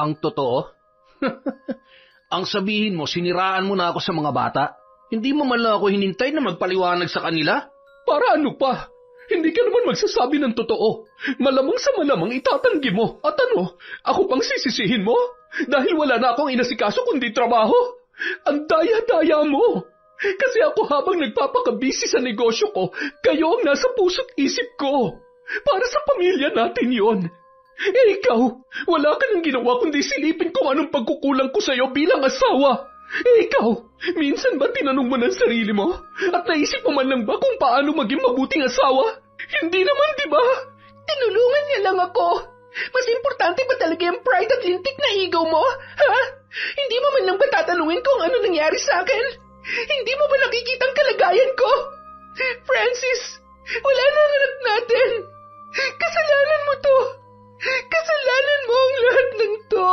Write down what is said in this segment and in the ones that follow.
Ang totoo? Ang sabihin mo, siniraan mo na ako sa mga bata? Hindi mo man lang ako hinintay na magpaliwanag sa kanila? Para ano pa? Hindi ka naman magsasabi ng totoo. Malamang sa malamang itatanggi mo. At ano, ako pang sisisihin mo? Dahil wala na akong inasikaso kundi trabaho. Ang daya-daya mo. Kasi ako habang nagpapakabisi sa negosyo ko, kayo ang nasa puso't isip ko. Para sa pamilya natin yon. Eh ikaw, wala ka nang ginawa kundi silipin kung anong pagkukulang ko sa'yo bilang asawa. Eh ikaw, minsan ba tinanong mo ng sarili mo? At naisip mo man lang ba kung paano maging mabuting asawa? Hindi naman, di ba? Tinulungan niya lang ako. Mas importante ba talaga yung pride at lintik na ego mo? Ha? Hindi mo man lang ba tatanungin kung ano nangyari sa akin? Hindi mo ba nakikita ang kalagayan ko? Francis, wala na ang anak natin. Kasalanan mo to. Kasalanan mo ang lahat ng to.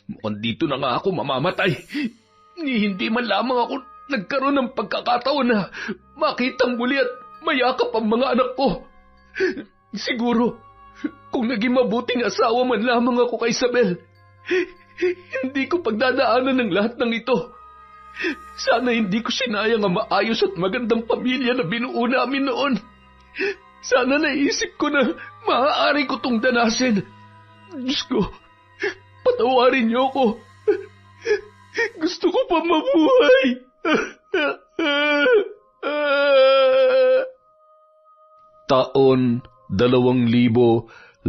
Mukhang dito na nga ako mamamatay. Hindi man lamang ako nagkaroon ng pagkakataon na makitang muli at mayakap ang mga anak ko. Siguro, kung naging mabuting asawa man lamang ako kay Isabel, hindi ko pagdadaanan ng lahat ng ito. Sana hindi ko sinayang ang maayos at magandang pamilya na binuo namin noon. Sana naisip ko na maaari ko itong danasin. Diyos ko, patawarin niyo ako. Gusto ko pa mabuhay. Taon 2013,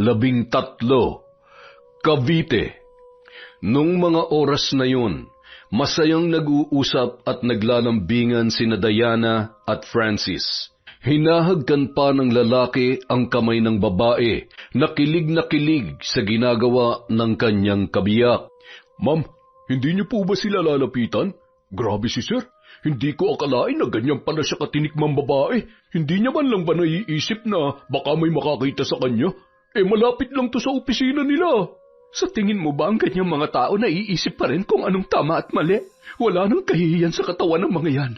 Cavite. Nung mga oras na yun, masayang nag-uusap at naglalambingan sina Diana at Francis. Hinahagkan pa ng lalaki ang kamay ng babae na kilig sa ginagawa ng kanyang kabiyak. Ma'am, hindi niyo po ba sila lalapitan? Grabe si sir. Hindi ko akalain na ganyan pala siya katinikmang babae. Hindi niya man lang ba naiisip na baka may makakita sa kanya? Eh malapit lang to sa opisina nila. Sa tingin mo ba ang ganyang mga tao naiisip pa rin kung anong tama at mali? Wala nang kahihiyan sa katawan ng mga yan.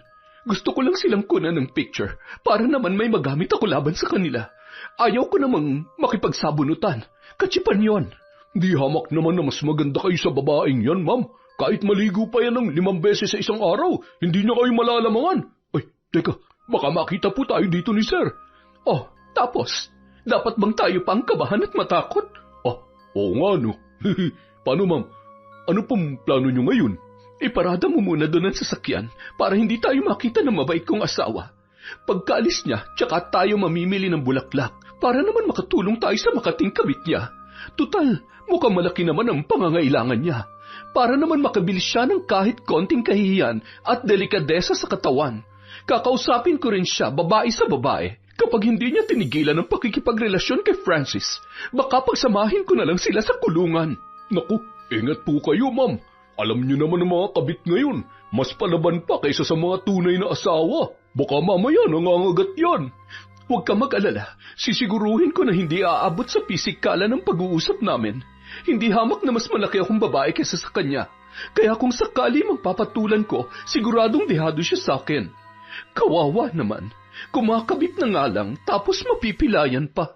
Gusto ko lang silang kunan ng picture para naman may magamit ako laban sa kanila. Ayaw ko namang makipagsabunutan. Katsipan yon. Di hamak naman na mas maganda kayo sa babaeng yan, ma'am. Kahit maligo pa yan ng 5 beses sa isang araw, hindi niya kayo malalamangan. Ay, teka, baka makita po tayo dito ni sir. Oh, tapos, dapat bang tayo pang kabahan at matakot? Oh, oo nga no. Paano ma'am? Ano pong plano niyo ngayon? Iparada mo muna doon ang sasakyan para hindi tayo makita ng mabait kong asawa. Pagkaalis niya, tsaka tayo mamimili ng bulaklak para naman makatulong tayo sa makating kabit niya. Tutal, mukhang malaki naman ang pangangailangan niya. Para naman makabili siya ng kahit konting kahihiyan at delikadesa sa katawan. Kakausapin ko rin siya babae sa babae. Kapag hindi niya tinigilan ang pakikipagrelasyon kay Francis, baka pagsamahin ko na lang sila sa kulungan. Naku, ingat po kayo ma'am. Alam niyo naman ang mga kabit ngayon, mas palaban pa kaysa sa mga tunay na asawa. Baka mamaya nangangagat yan. Huwag ka mag-alala, sisiguruhin ko na hindi aabot sa pisikala ng pag-uusap namin. Hindi hamak na mas malaki akong babae kaysa sa kanya. Kaya kung sakali magpapatulan ko, siguradong dehado siya sa akin. Kawawa naman, kumakabit na nga lang tapos mapipilayan pa.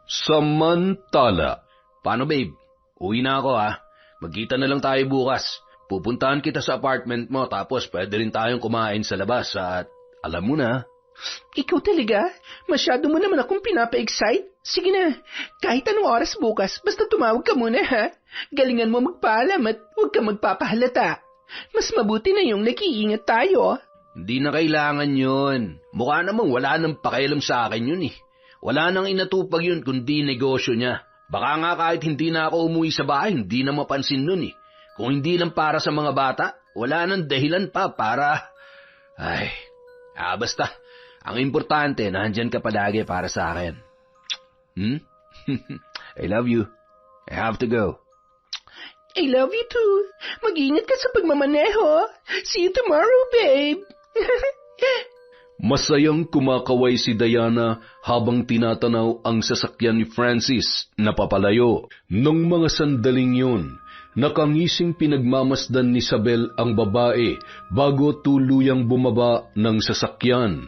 Samantala. Paano babe? Uwi na ako ha. Magkita na lang tayo bukas. Pupuntahan kita sa apartment mo tapos pwede rin tayong kumain sa labas at alam mo na. Ikaw talaga? Masyado mo naman akong pinapa-excite. Sige na, kahit anong oras bukas, basta tumawag ka muna ha. Galingan mo magpaalam at huwag ka magpapahalata. Mas mabuti na yung nag-iingat tayo. Hindi na kailangan yun. Mukha namang wala nang pakialam sa akin yun eh. Wala nang inatupag yun kundi negosyo niya. Baka nga kahit hindi na ako umuwi sa bahay, hindi na mapansin nun eh. Kung hindi lang para sa mga bata, wala nang dahilan pa para... basta. Ang importante, nandyan ka palagi para sa akin. I love you. I have to go. I love you too. Mag-ingat ka sa pagmamaneho. See you tomorrow, babe. Masayang kumakaway si Diana habang tinatanaw ang sasakyan ni Francis na papalayo. Nung mga sandaling yun, nakangising pinagmamasdan ni Isabel ang babae bago tuluyang bumaba ng sasakyan.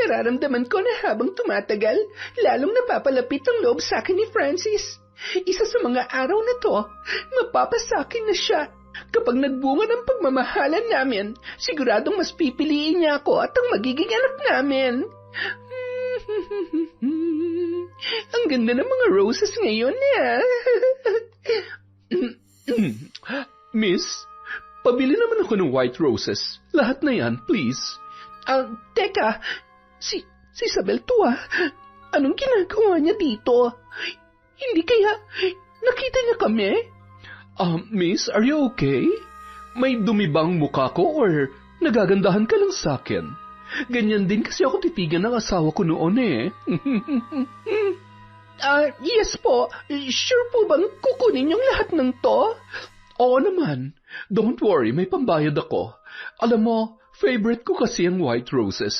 Nararamdaman ko na habang tumatagal, lalong napapalapit ang loob sa akin ni Francis. Isa sa mga araw na to, mapapasakin na siya. Kapag nagbunga ng pagmamahalan namin, siguradong mas pipiliin niya ako at ang magiging anak namin. Ang ganda ng mga roses ngayon, Miss, pabili naman ako ng white roses. Lahat na yan, please. Teka, si Isabel to Anong ginagawa niya dito? Hindi kaya nakita niya kami? Miss, are you okay? May dumi bang mukha ko or nagagandahan ka lang sa akin? Ganyan din kasi ako titigan ng asawa ko noon Yes po. Sure po bang kukunin yung lahat ng to? Oo naman. Don't worry, may pambayad ako. Alam mo, favorite ko kasi ang white roses.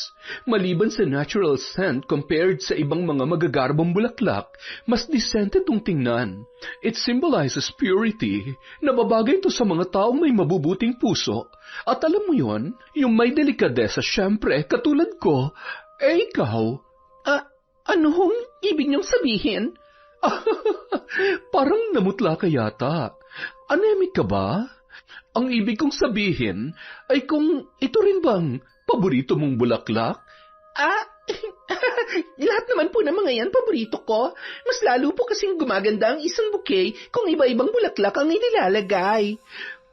Maliban sa natural scent compared sa ibang mga magagarbong bulaklak, mas decent itong tingnan. It symbolizes purity. Nababagay ito sa mga taong may mabubuting puso. At alam mo yon, yung may delikadesa syempre, katulad ko. Ikaw? Ano hong ibig niyong sabihin? Parang namutla ka yata. Anemic ka ba? Ang ibig kong sabihin ay kung ito rin bang paborito mong bulaklak? Lahat naman po ng mga yan paborito ko. Mas lalo po kasing gumaganda ang isang bouquet kung iba-ibang bulaklak ang inilalagay.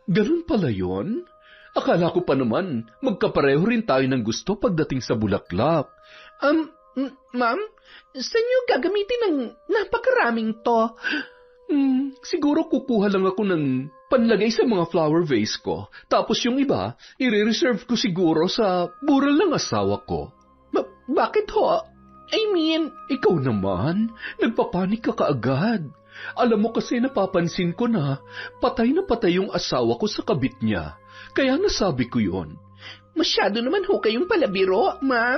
Ganun pala yun? Akala ko pa naman magkapareho rin tayo ng gusto pagdating sa bulaklak. Ma'am, saan niyo gagamitin ng napakaraming to? Siguro kukuha lang ako ng panlagay sa mga flower vase ko. Tapos yung iba, i-reserve ko siguro sa bural ng asawa ko. Bakit ho? I mean, ikaw naman, nagpapanik ka kaagad. Alam mo kasi napapansin ko na patay yung asawa ko sa kabit niya. Kaya nasabi ko yon. Masyado naman ho kayong palabiro, ma'am.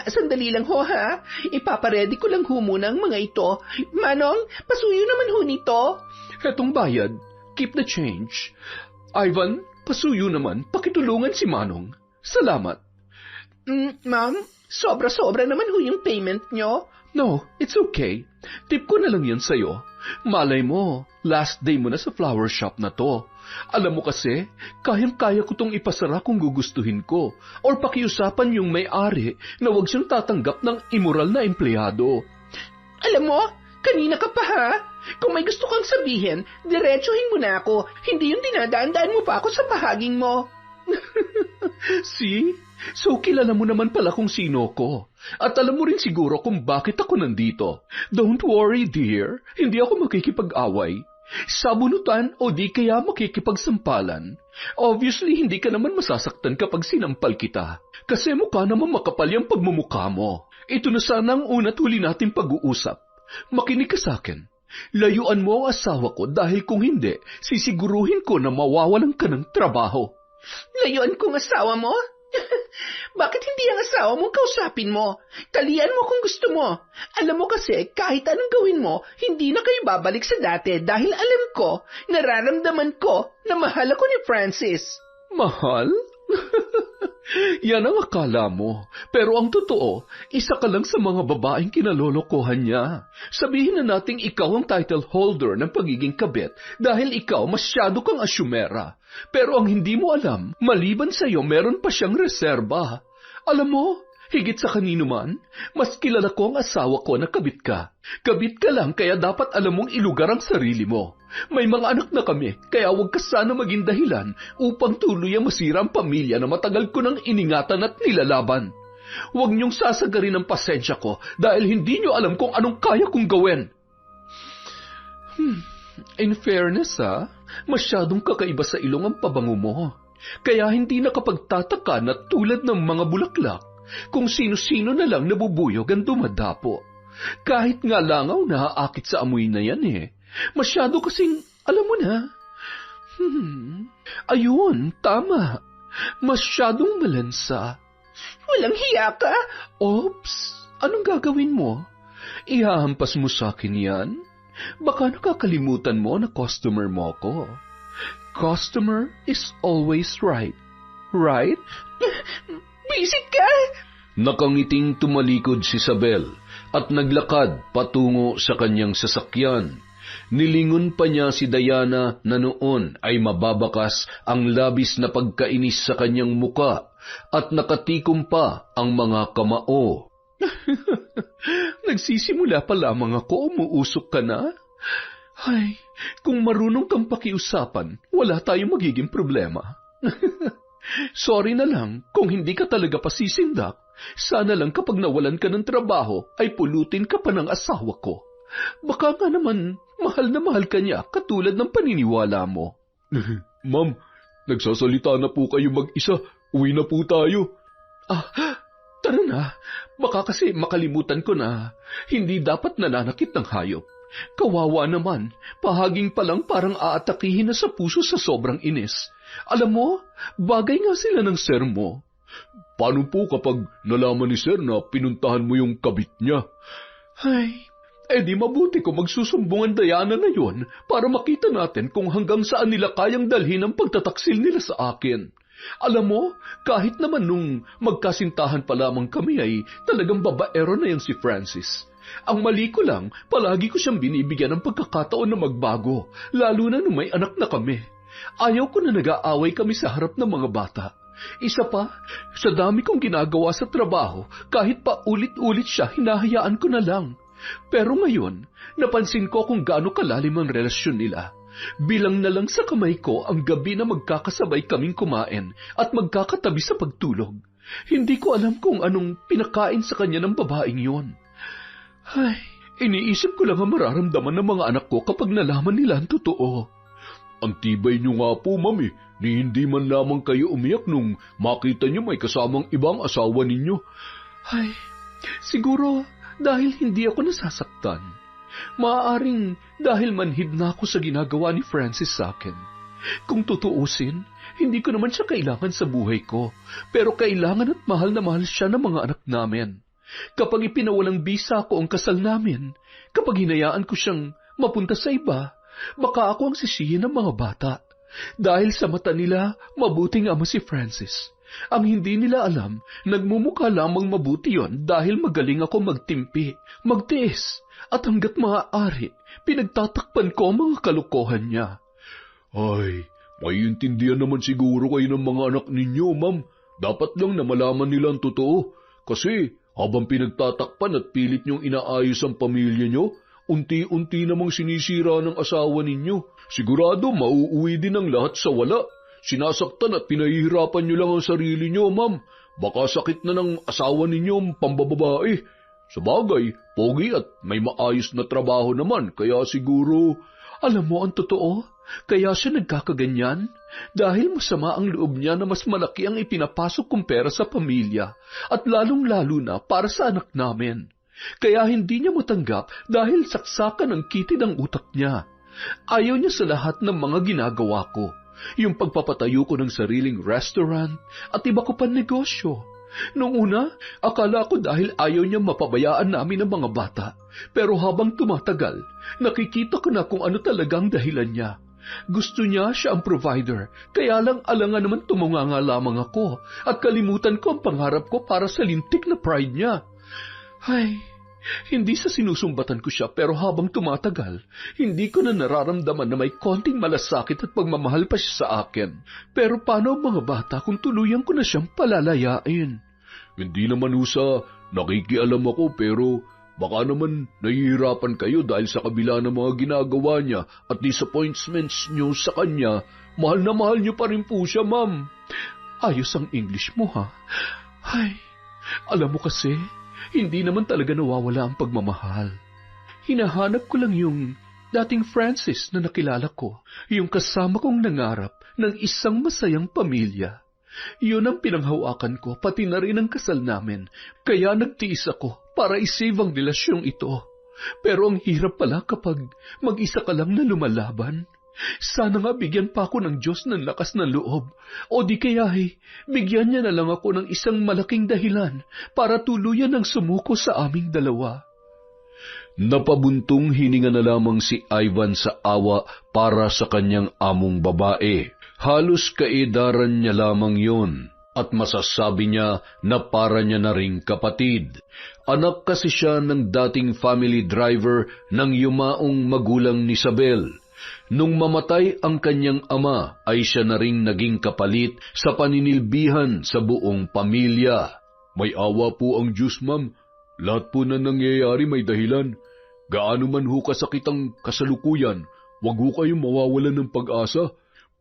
Sandali lang ho ha. Ipaparedy ko lang ho muna ang mga ito. Manong, pasuyo naman ho nito. Hetong bayad. Keep the change. Ivan, pasuyo naman. Pakitulungan si Manong. Salamat. Ma'am, sobra-sobra naman ho yung payment nyo. No, it's okay. Tip ko na lang yan sa'yo. Malay mo, last day mo na sa flower shop na to. Alam mo kasi, kayang-kaya ko tong ipasara kung gugustuhin ko. Or pakiusapan yung may-ari na huwag siyang tatanggap ng immoral na empleyado. Alam mo, kanina ka pa ha? Kung may gusto kang sabihin, diretsuhin mo na ako. Hindi yung dinadaan-daan mo pa ako sa bahaging mo. See? So kilala mo naman pala kung sino ko. At alam mo rin siguro kung bakit ako nandito. Don't worry, dear. Hindi ako makikipag-away. Sabunutan o di kaya makikipagsampalan. Obviously, hindi ka naman masasaktan kapag sinampal kita. Kasi mukha naman makapal yung pagmumukha mo. Ito na sana ang una't huli nating pag-uusap. Makinig ka sa akin. Layuan mo ang asawa ko dahil kung hindi, sisiguruhin ko na mawawalan ka ng trabaho. Layuan kong asawa mo? Bakit hindi ang asawa mong kausapin mo? Talian mo kung gusto mo. Alam mo kasi, kahit anong gawin mo, hindi na kayo babalik sa dati dahil alam ko, nararamdaman ko na mahal ako ni Francis. Mahal? Yan ang akala mo. Pero ang totoo, isa ka lang sa mga babaeng kinalolokohan niya. Sabihin na nating ikaw ang title holder ng pagiging kabit dahil ikaw masyado kang asyumera. Pero ang hindi mo alam, maliban sa iyo meron pa siyang reserba. Alam mo, higit sa kanino man, mas kilala ko ang asawa ko na kabit ka. Kabit ka lang kaya dapat alam mong ilugar ang sarili mo. May mga anak na kami, kaya huwag ka sana maging dahilan upang tuluyang masira ang pamilya na matagal ko nang iningatan at nilalaban. Huwag niyong sasagarin ang pasensya ko dahil hindi niyo alam kung anong kaya kong gawin. In fairness masyadong kakaiba sa ilong ang pabango mo. Kaya hindi nakapagtataka na tulad ng mga bulaklak, kung sino-sino na lang nabubuyog ang dumadapo. Kahit nga langaw naaakit sa amoy na yan Masyado kasing, alam mo na. Ayun, tama. Masyadong malansa. Walang hiya ka? Oops, anong gagawin mo? Ihahampas mo sa akin yan? Baka nakakalimutan mo na customer mo ko. Customer is always right. Right? Visit ka? Nakangiting tumalikod si Isabel at naglakad patungo sa kanyang sasakyan. Nilingon pa niya si Diana na noon ay mababakas ang labis na pagkainis sa kanyang muka at nakatikom pa ang mga kamao. Nagsisimula pa lamang ako, umuusok ka na? Ay, kung marunong kang pakiusapan, wala tayong magiging problema. Sorry na lang kung hindi ka talaga pasisindak. Sana lang kapag nawalan ka ng trabaho ay pulutin ka pa ng asawa ko. Baka nga naman mahal na mahal ka niya katulad ng paniniwala mo. Ma'am, nagsasalita na po kayo mag-isa. Uwi na po tayo. Tara na. Baka kasi makalimutan ko na hindi dapat nananakit ng hayop. Kawawa naman, pahaging pa lang parang aatakihin na sa puso sa sobrang inis. Alam mo, bagay nga sila ng sir mo. Paano po kapag nalaman ni sir na pinuntahan mo yung kabit niya? Ay, di mabuti ko magsusumbungan Diana na yon para makita natin kung hanggang saan nila kayang dalhin ang pagtataksil nila sa akin. Alam mo, kahit naman nung magkasintahan pa lamang kami ay talagang babaero na yan si Francis. Ang mali ko lang, palagi ko siyang binibigyan ng pagkakataon na magbago, lalo na nung may anak na kami. Ayaw ko na nag-aaway kami sa harap ng mga bata. Isa pa, sa dami kong ginagawa sa trabaho, kahit pa ulit-ulit siya, hinahayaan ko na lang. Pero ngayon, napansin ko kung gaano kalalim ang relasyon nila. Bilang na lang sa kamay ko ang gabi na magkakasabay kaming kumain at magkakatabi sa pagtulog. Hindi ko alam kung anong pinakain sa kanya ng babaeng yon. Ay, iniisip ko lang ang mararamdaman ng mga anak ko kapag nalaman nila ang totoo. Ang tibay niyo nga po, mami, ni hindi man lamang kayo umiyak nung makita niyo may kasamang ibang asawa ninyo. Ay, siguro dahil hindi ako nasasaktan. Maaaring dahil manhid na ako sa ginagawa ni Francis sa akin. Kung tutuusin, hindi ko naman siya kailangan sa buhay ko, pero kailangan at mahal na mahal siya ng mga anak namin. Kapag ipinawalang bisa ko ang kasal namin, kapag hinayaan ko siyang mapunta sa iba, baka ako ang sisihin ng mga bata. Dahil sa mata nila, mabuting ama si Francis. Ang hindi nila alam, nagmumukha lamang mabuti yon dahil magaling ako magtimpi, magtiis, at hanggat maaari, pinagtatakpan ko ang mga kalokohan niya. Ay, maiintindihan naman siguro kayo ng mga anak ninyo, ma'am. Dapat lang na malaman nila ang totoo. Kasi habang pinagtatakpan at pilit niyong inaayos ang pamilya niyo, unti-unti namang sinisira ng asawa ninyo. Sigurado mauuwi din ang lahat sa wala. Sinasaktan at pinahihirapan niyo lang ang sarili niyo, ma'am. Baka sakit na ng asawa ninyo ang pambababae. Sabagay, pogi at may maayos na trabaho naman, kaya siguro... Alam mo ang totoo? Kaya siya nagkakaganyan? Dahil masama ang loob niya na mas malaki ang ipinapasok kong pera sa pamilya at lalong-lalo na para sa anak namin. Kaya hindi niya matanggap dahil saksakan ang kitid ang utak niya. Ayaw niya sa lahat ng mga ginagawa ko. Yung pagpapatayo ko ng sariling restaurant at iba ko pa negosyo. Noong una, akala ko dahil ayaw niya mapabayaan namin ang mga bata. Pero habang tumatagal, nakikita ko na kung ano talagang dahilan niya. Gusto niya siya ang provider, kaya lang alangan naman tumunganga lamang ako at kalimutan ko ang pangarap ko para sa lintik na pride niya. Ay, hindi sa sinusumbatan ko siya pero habang tumatagal, hindi ko na nararamdaman na may konting malasakit at pagmamahal pa siya sa akin. Pero paano ang mga bata kung tuluyan ko na siyang palalayain? Hindi naman sa nakikialam ako pero baka naman nahihirapan kayo dahil sa kabila ng mga ginagawa niya at disappointments niyo sa kanya, mahal na mahal niyo pa rin po siya, ma'am. Ayos ang English mo, ha? Ay, alam mo kasi, hindi naman talaga nawawala ang pagmamahal. Hinahanap ko lang yung dating Francis na nakilala ko, yung kasama kong nangarap ng isang masayang pamilya. Yun ang pinanghawakan ko, pati na rin ang kasal namin, kaya nagtiis ako para isave ang relasyong ito. Pero ang hirap pala kapag mag-isa ka lang na lumalaban. Sana nga bigyan pa ako ng Diyos ng lakas ng loob, o di kaya bigyan niya na lang ako ng isang malaking dahilan para tuluyan ng sumuko sa aming dalawa. Napabuntong hininga na lamang si Ivan sa awa para sa kanyang among babae. Halos kaedaran niya lamang yon. at masasabi niya na para niya na ring kapatid. Anak kasi siya ng dating family driver ng yumaong magulang ni Isabel. Nung mamatay ang kanyang ama ay siya na ring naging kapalit sa paninilbihan sa buong pamilya. May awa po ang Diyos, ma'am. Lahat po na nangyayari may dahilan. Gaano man ho kasakit ang kasalukuyan, wag ho kayong mawawalan ng pag-asa.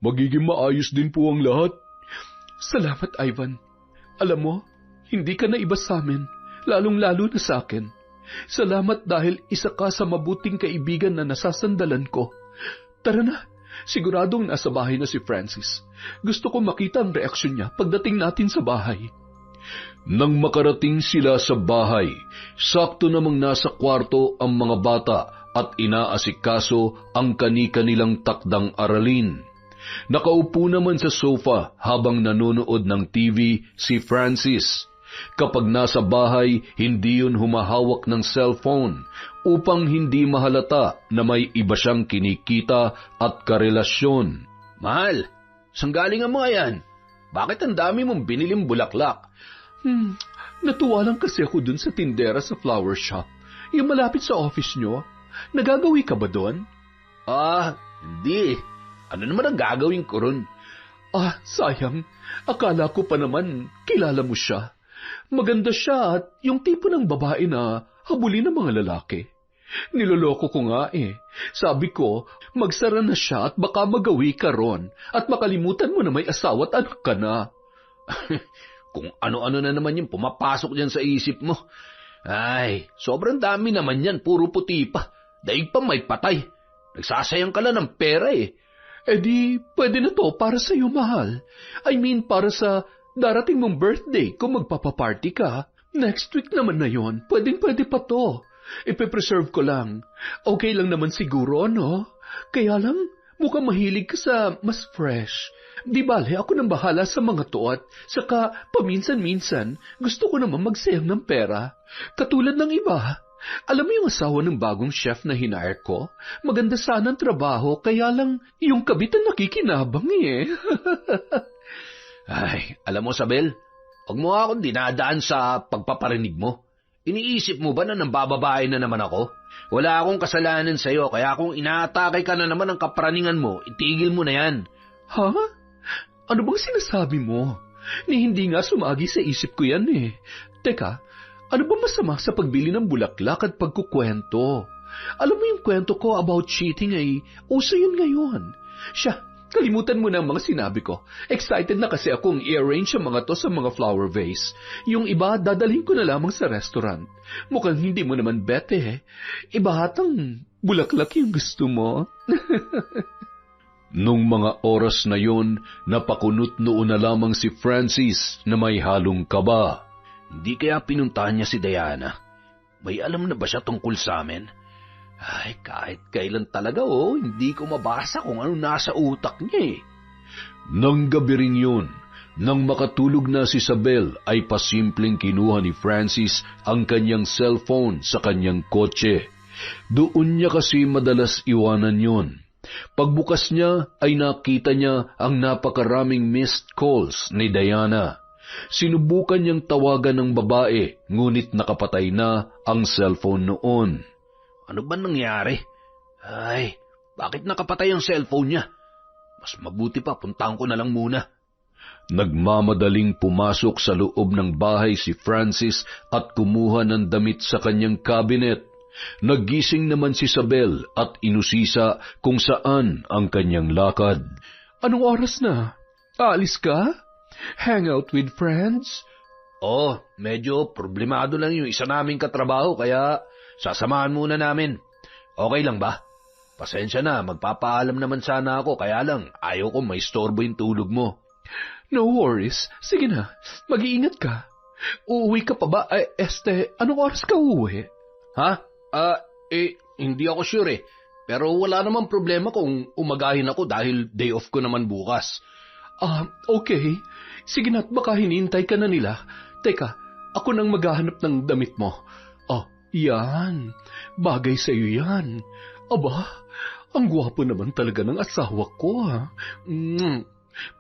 Magiging maayos din po ang lahat. Salamat, Ivan. Alam mo, hindi ka na iba sa amin, lalong-lalo na sa akin. Salamat dahil isa ka sa mabuting kaibigan na nasasandalan ko. Tara na, siguradong nasa bahay na si Francis. Gusto ko makita ang reaksyon niya pagdating natin sa bahay. Nang makarating sila sa bahay, sakto namang nasa kwarto ang mga bata at inaasikaso ang kani-kanilang takdang aralin. Nakaupo naman sa sofa habang nanonood ng TV si Francis. Kapag nasa bahay, hindi yun humahawak ng cellphone upang hindi mahalata na may iba siyang kinikita at karelasyon. Mahal, saan galing ang mga yan? Bakit ang dami mong biniling bulaklak? Natuwa lang kasi ako dun sa tindera sa flower shop. Yung malapit sa office nyo. Nagagawi ka ba doon? Hindi. Ano naman ang gagawin ko ron? Sayang. Akala ko pa naman kilala mo siya. Maganda siya at yung tipo ng babae na habulin ng mga lalaki. Niloloko ko nga eh. Sabi ko, magsara na siya at baka magawi ka ron at makalimutan mo na may asawa at anak ka na. Kung ano-ano na naman yung pumapasok dyan sa isip mo. Ay, sobrang dami naman yan, puro puti pa. Daig pa may patay. Nagsasayang ka lang ng pera eh. Di, pwede na to para sa iyo, mahal. I mean, para sa darating mong birthday kung magpapaparty ka. Next week naman na yon. Pwede pa to. Ipe-preserve ko lang. Okay lang naman siguro, no? Kaya lang, mukhang mahilig ka sa mas fresh. Di bale, ako nang bahala sa mga to at saka paminsan-minsan gusto ko naman magsayang ng pera. Katulad ng iba. Alam mo yung asawa ng bagong chef na hinire ko? Maganda sana ang trabaho, kaya lang yung kabit ang nakikinabang eh. Ay, alam mo, Sabel, huwag mo akong dinadaan sa pagpaparinig mo. Iniisip mo ba na nambababae na naman ako? Wala akong kasalanan sa'yo, kaya kung inaatake ka na naman ng kapraningan mo, itigil mo na yan. Ha? Ano bang sinasabi mo? Ni hindi nga sumagi sa isip ko yan eh. Teka, ano ba masama sa pagbili ng bulaklak at pagkukwento? Alam mo yung kwento ko about cheating ay uso yun ngayon. Siya, kalimutan mo na ang mga sinabi ko. Excited na kasi akong i-arrange ang mga to sa mga flower vase. Yung iba, dadalhin ko na lamang sa restaurant. Mukhang hindi mo naman bete eh. Ibahatang bulaklak yung gusto mo. Nung mga oras na yon, napakunot noon na lamang si Francis na may halong kaba. Hindi kaya pinuntahan niya si Diana? May alam na ba siya tungkol sa amin? Ay, kahit kailan talaga hindi ko mabasa kung ano nasa utak niya eh. Nang gabi rin yun, nang makatulog na si Isabel ay pasimpleng kinuha ni Francis ang kanyang cellphone sa kanyang kotse. Doon niya kasi madalas iwanan yon. Pagbukas niya ay nakita niya ang napakaraming missed calls ni Diana. Sinubukan niyang tawagan ng babae, ngunit nakapatay na ang cellphone noon. Ano ba nangyari? Ay, bakit nakapatay ang cellphone niya? Mas mabuti pa, puntahan ko na lang muna. Nagmamadaling pumasok sa loob ng bahay si Francis at kumuha ng damit sa kanyang cabinet. Nagising naman si Isabel at inusisa kung saan ang kanyang lakad. Anong oras na? Aalis ka? Hang out with friends? Medyo problemado lang yung isa naming katrabaho kaya sasamahan muna namin. Okay lang ba? Pasensya na, magpapaalam naman sana ako kaya lang ayaw ko maistorbo yung tulog mo. No worries. Sige na, mag-iingat ka. Uuwi ka pa ba? Anong oras ka uuwi? Ha? Hindi ako sure eh. Pero wala namang problema kung umagahin ako dahil day off ko naman bukas. Okay. Sige na't baka hinihintay ka na nila. Teka, ako nang maghahanap ng damit mo. Yan. Bagay sa'yo yan. Aba, ang gwapo naman talaga ng asawa ko ha.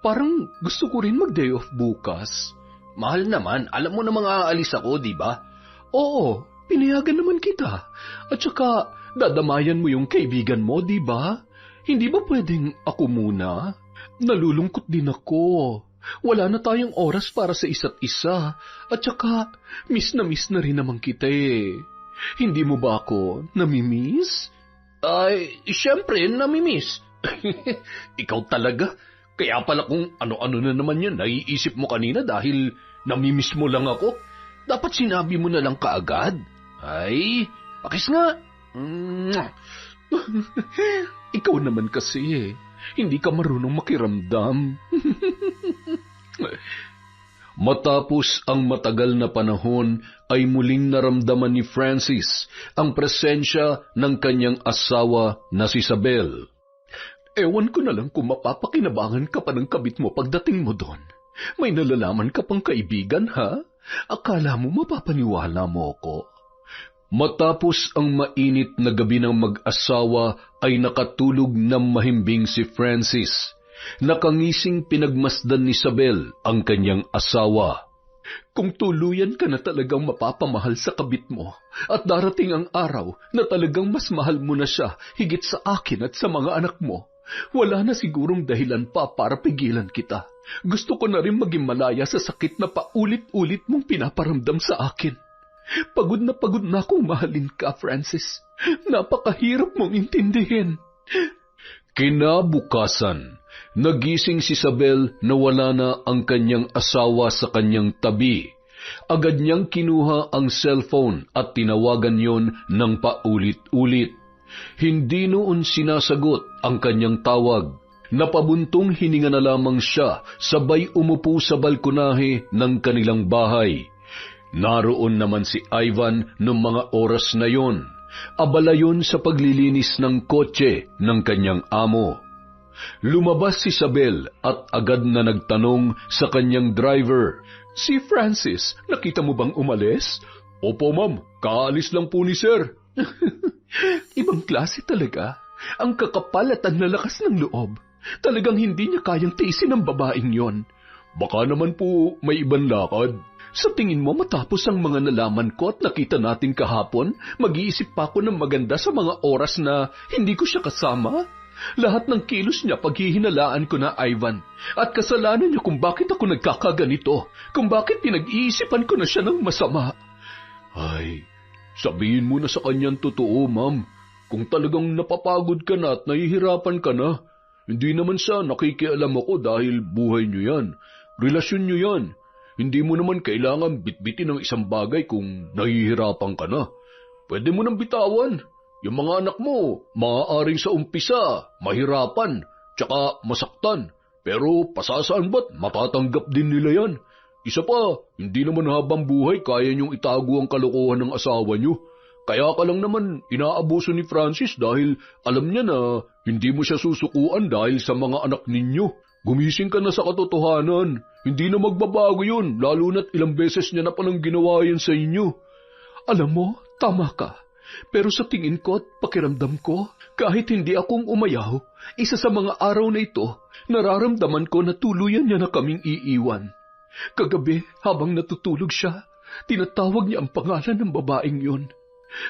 Parang gusto ko rin mag-day off bukas. Mahal naman, alam mo na mga aalis ako, di ba? Oo, pinayagan naman kita. At saka, dadamayan mo yung kaibigan mo, di ba? Hindi ba pwedeng ako muna? Nalulungkot din ako. Wala na tayong oras para sa isa't isa. At saka, miss na rin naman kita eh. Hindi mo ba ako namimiss? Ay, siyempre, namimiss. Ikaw talaga. Kaya pala kung ano-ano na naman yun, naiisip mo kanina dahil namimiss mo lang ako. Dapat sinabi mo na lang kaagad. Ay, pakis nga. Ikaw naman kasi eh. Hindi ka marunong makiramdam. Matapos ang matagal na panahon ay muling naramdaman ni Francis ang presensya ng kanyang asawa na si Isabel. Ewan ko na lang kung mapapakinabangan ka pa ng kabit mo pagdating mo doon. May nalalaman ka pang kaibigan, ha? Akala mo mapapaniwala mo ako? Matapos ang mainit na gabi ng mag-asawa ay nakatulog ng mahimbing si Francis. Nakangising pinagmasdan ni Isabel ang kanyang asawa. Kung tuluyan ka na talagang mapapamahal sa kabit mo at darating ang araw na talagang mas mahal mo na siya higit sa akin at sa mga anak mo, wala na sigurong dahilan pa para pigilan kita. Gusto ko na rin maging malaya sa sakit na paulit-ulit mong pinaparamdam sa akin. Pagod na akong mahalin ka, Francis. Napakahirap mong intindihin. Kinabukasan, nagising si Isabel na wala na ang kanyang asawa sa kanyang tabi. Agad niyang kinuha ang cellphone at tinawagan yon ng paulit-ulit. Hindi noon sinasagot ang kanyang tawag. Napabuntong hininga na lamang siya, sabay umupo sa balkonahe ng kanilang bahay. Naroon naman si Ivan noong mga oras na yon. Abala yon sa paglilinis ng kotse ng kanyang amo. Lumabas si Isabel at agad na nagtanong sa kanyang driver, "Si Francis, nakita mo bang umalis?" "Opo, ma'am. Kaalis lang po ni sir." Ibang klase talaga. Ang kakapal at ang lalakas ng loob. Talagang hindi niya kayang tiisin ang babaeng yon. "Baka naman po may ibang lakad." "Sa tingin mo matapos ang mga nalaman ko at nakita natin kahapon, mag-iisip pa ako ng maganda sa mga oras na hindi ko siya kasama? Lahat ng kilos niya paghihinalaan ko na, Ivan. At kasalanan niya kung bakit ako nagkakaganito, kung bakit pinag-iisipan ko na siya ng masama." "Ay, sabihin mo na sa kanyang totoo, ma'am. Kung talagang napapagod ka na at nahihirapan ka na, hindi naman siya nakikialam ako dahil buhay niyo yan. Relasyon niyo yan. Hindi mo naman kailangan bitbitin ng isang bagay kung nahihirapan ka na. Pwede mo nang bitawan. Yung mga anak mo, maaaring sa umpisa, mahirapan, tsaka masaktan. Pero pasasaan ba't matatanggap din nila yan? Isa pa, hindi naman habang buhay kaya niyong itago ang kalokohan ng asawa niyo. Kaya ka lang naman inaabuso ni Francis dahil alam niya na hindi mo siya susukuan dahil sa mga anak ninyo. Gumising ka na sa katotohanan. Hindi na magbabago yun, lalo na't ilang beses niya na palang ginawa yan sa inyo." "Alam mo, tama ka. Pero sa tingin ko at pakiramdam ko, kahit hindi akong umayaw, isa sa mga araw na ito, nararamdaman ko na tuluyan niya na kaming iiwan. Kagabi, habang natutulog siya, tinatawag niya ang pangalan ng babaeng yun.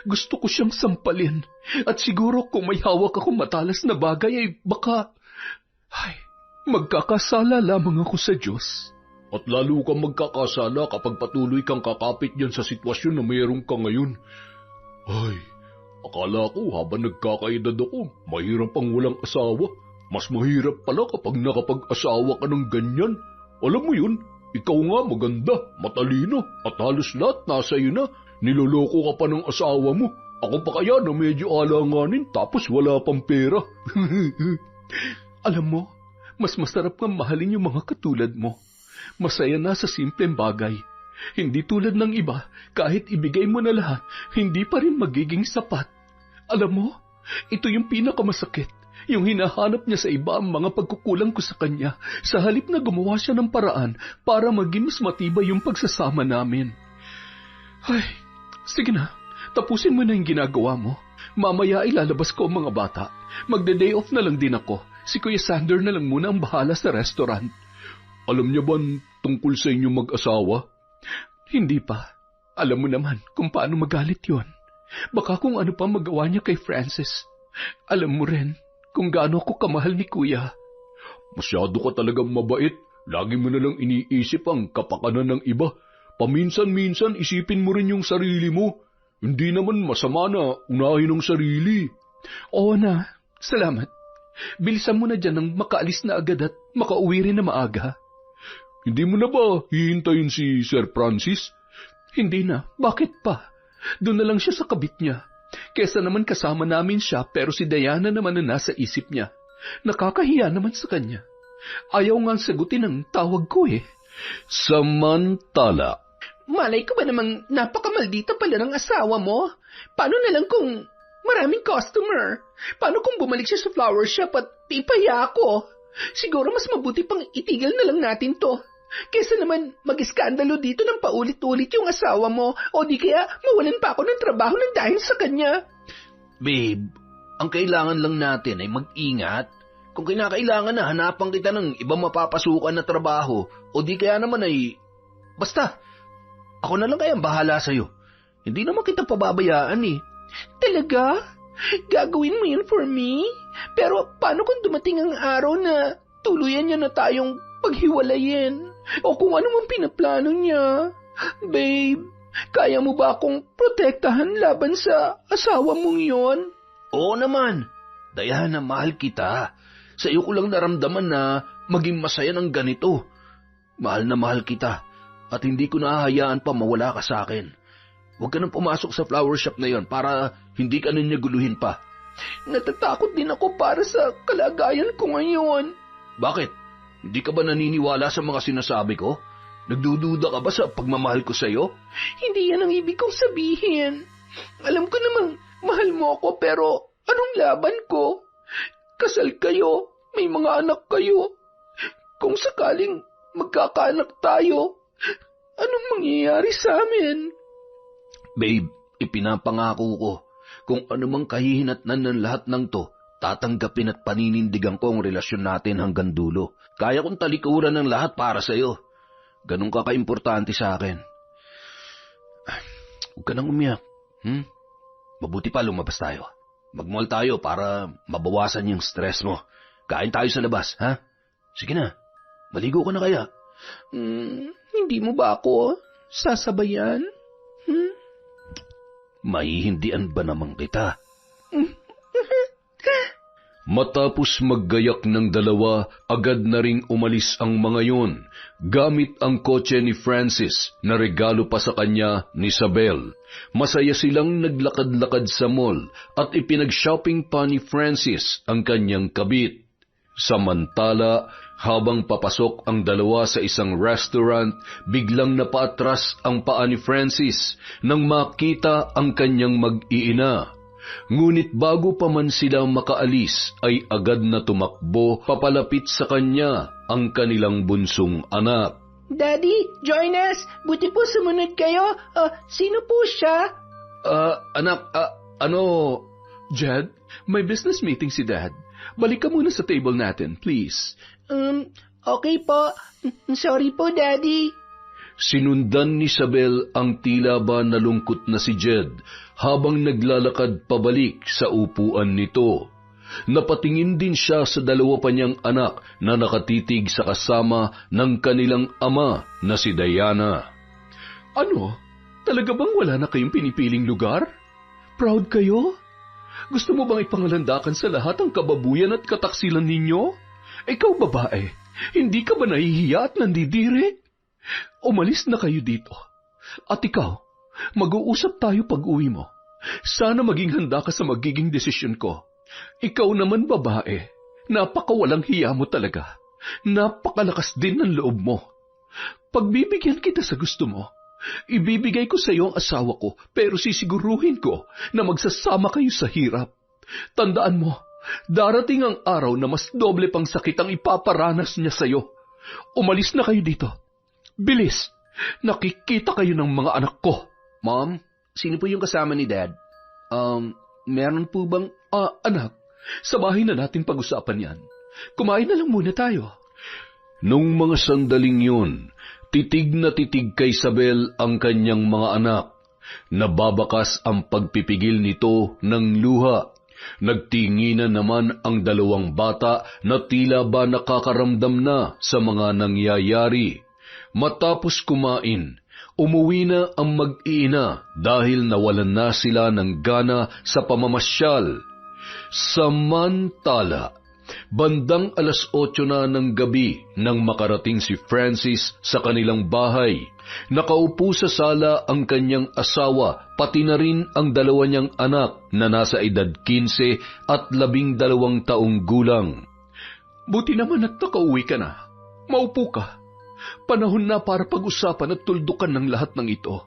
Gusto ko siyang sampalin, at siguro kung may hawak akong matalas na bagay ay baka... magkakasala lamang ako sa Diyos." "At lalo kang magkakasala kapag patuloy kang kakapit diyan sa sitwasyon na mayroon ka ngayon. Ay, akala ko habang nagkakaedad ako, mahirap pang walang asawa. Mas mahirap pala kapag nakapag-asawa ka ng ganyan. Alam mo yun, ikaw nga maganda, matalino, at halos lahat nasa iyo na. Niloloko ka pa ng asawa mo. Ako pa kaya na medyo alanganin tapos wala pang pera." "Alam mo, mas masarap kang mahalin yung mga katulad mo. Masaya na sa simpleng bagay. Hindi tulad ng iba, kahit ibigay mo na lahat, hindi pa rin magiging sapat. Alam mo, ito yung pinakamasakit, yung hinahanap niya sa iba ang mga pagkukulang ko sa kanya, sa halip na gumawa siya ng paraan para maging mas matibay yung pagsasama namin. Ay, sige na, tapusin mo na yung ginagawa mo. Mamaya ilalabas ko ang mga bata. Magde-day off na lang din ako. Si Kuya Sander na lang muna ang bahala sa restaurant. Alam niya ba tungkol sa inyong mag-asawa? Hindi pa. Alam mo naman kung paano magalit yon. Baka kung ano pa magawa niya kay Francis. Alam mo rin kung gaano ako kamahal ni Kuya. Masyado ka talagang mabait. Lagi mo na lang iniisip ang kapakanan ng iba. Paminsan-minsan isipin mo rin yung sarili mo. Hindi naman masama na unahin ang sarili. Oo na, salamat. Bilisan mo na dyan nang makaalis na agad at makauwi rin na maaga. Hindi mo na ba hihintayin si Sir Francis? Hindi na, bakit pa? Doon na lang siya sa kabit niya. Kesa naman kasama namin siya pero si Diana naman na nasa isip niya. Nakakahiya naman sa kanya. Ayaw nga sagutin ang tawag ko eh. Samantala. Malay ko ba namang napakamaldita pala ng asawa mo? Paano na lang kung maraming customer? Paano kung bumalik siya sa flower shop at ipaya ako? Siguro mas mabuti pang itigil na lang natin to. Kesa naman mag-iskandalo dito ng paulit-ulit yung asawa mo o di kaya mawalan pa ako ng trabaho ng dahil sa kanya. Babe, ang kailangan lang natin ay mag-ingat. Kung kinakailangan na hanapan kita ng ibang mapapasukan na trabaho o di kaya naman ay... Basta, ako na lang kayang bahala sa'yo. Hindi naman kita pababayaan eh. Talaga? Gagawin mo yun for me? Pero paano kung dumating ang araw na tuluyan niya na tayong paghiwalayin? O kung ano man pinaplano niya? Babe, kaya mo ba akong protektahan laban sa asawa mong yon? Oo naman. Diana, mahal kita. Sa iyo ko lang naramdaman na maging masaya ng ganito. Mahal na mahal kita at hindi ko nahahayaan pa mawala ka sa akin. Huwag ka nang pumasok sa flower shop na yon para hindi ka niya guluhin pa. Natatakot din ako para sa kalagayan ko ngayon. Bakit? Hindi ka ba naniniwala sa mga sinasabi ko? Nagdududa ka ba sa pagmamahal ko sa iyo? Hindi yan ang ibig kong sabihin. Alam ko namang mahal mo ako pero anong laban ko? Kasal kayo, may mga anak kayo. Kung sakaling magkakaanak tayo, anong mangyayari sa amin? Babe, ipinapangako ko, kung anumang kahihinatnan ng lahat ng to, tatanggapin at paninindigan ko ang relasyon natin hanggang dulo. Kaya kong talikuran ng lahat para sa'yo. Ganun ka kaimportante sa akin. Huwag ka nang umiyak. Mabuti pa lumabas tayo. Mag-mall tayo para mabawasan yung stress mo. Kain tayo sa labas, ha? Sige na, maligo ka na kaya. Hindi mo ba ako sasabayan? Maihindian ba naman kita? Matapos maggayak ng dalawa, agad na ring umalis ang mga yon, gamit ang kotse ni Francis na regalo pa sa kanya ni Isabel. Masaya silang naglakad-lakad sa mall at ipinag-shopping pa ni Francis ang kanyang kabit. Samantala, habang papasok ang dalawa sa isang restaurant, biglang napaatras ang paa ni Francis nang makita ang kanyang mag-iina. Ngunit bago pa man sila makaalis ay agad na tumakbo papalapit sa kanya ang kanilang bunsong anak. Daddy, join us! Buti po sumunod kayo. Sino po siya? Anak, Jed, may business meeting si Dad. Balik ka muna sa table natin, please. Okay po. Sorry po, Daddy. Sinundan ni Isabel ang tila ba nalungkot na si Jed habang naglalakad pabalik sa upuan nito. Napatingin din siya sa dalawa pa niyang anak na nakatitig sa kasama ng kanilang ama na si Diana. Ano? Talaga bang wala na kayong pinipiling lugar? Proud kayo? Gusto mo bang ipangalandakan sa lahat ang kababuyan at kataksilan ninyo? Ikaw babae, hindi ka ba nahihiya at nandidiri? Umalis na kayo dito. At ikaw, mag-uusap tayo pag-uwi mo. Sana maging handa ka sa magiging desisyon ko. Ikaw naman babae, napakawalang hiya mo talaga. Napakalakas din ng loob mo. Pagbibigyan kita sa gusto mo, ibibigay ko sa iyo ang asawa ko pero sisiguruhin ko na magsasama kayo sa hirap. Tandaan mo, darating ang araw na mas doble pang sakit ang ipaparanas niya sa iyo. Umalis na kayo dito. Bilis! Nakikita kayo ng mga anak ko. Mom, sino po yung kasama ni Dad? Meron po bang... Anak, sa bahay na natin pag-usapan yan. Kumain na lang muna tayo. Nung mga sandaling yun, titig na titig kay Isabel ang kanyang mga anak. Nababakas ang pagpipigil nito ng luha. Nagtinginan naman ang dalawang bata na tila ba nakakaramdam na sa mga nangyayari. Matapos kumain, umuwi na ang mag-iina dahil nawalan na sila ng gana sa pamamasyal. Samantala, bandang 8:00 na ng gabi nang makarating si Francis sa kanilang bahay. Nakaupo sa sala ang kanyang asawa, pati na rin ang dalawa niyang anak na nasa edad 15 at 12 taong gulang. Buti naman at nakauwi ka na. Maupo ka. Panahon na para pag-usapan at tuldukan ng lahat ng ito.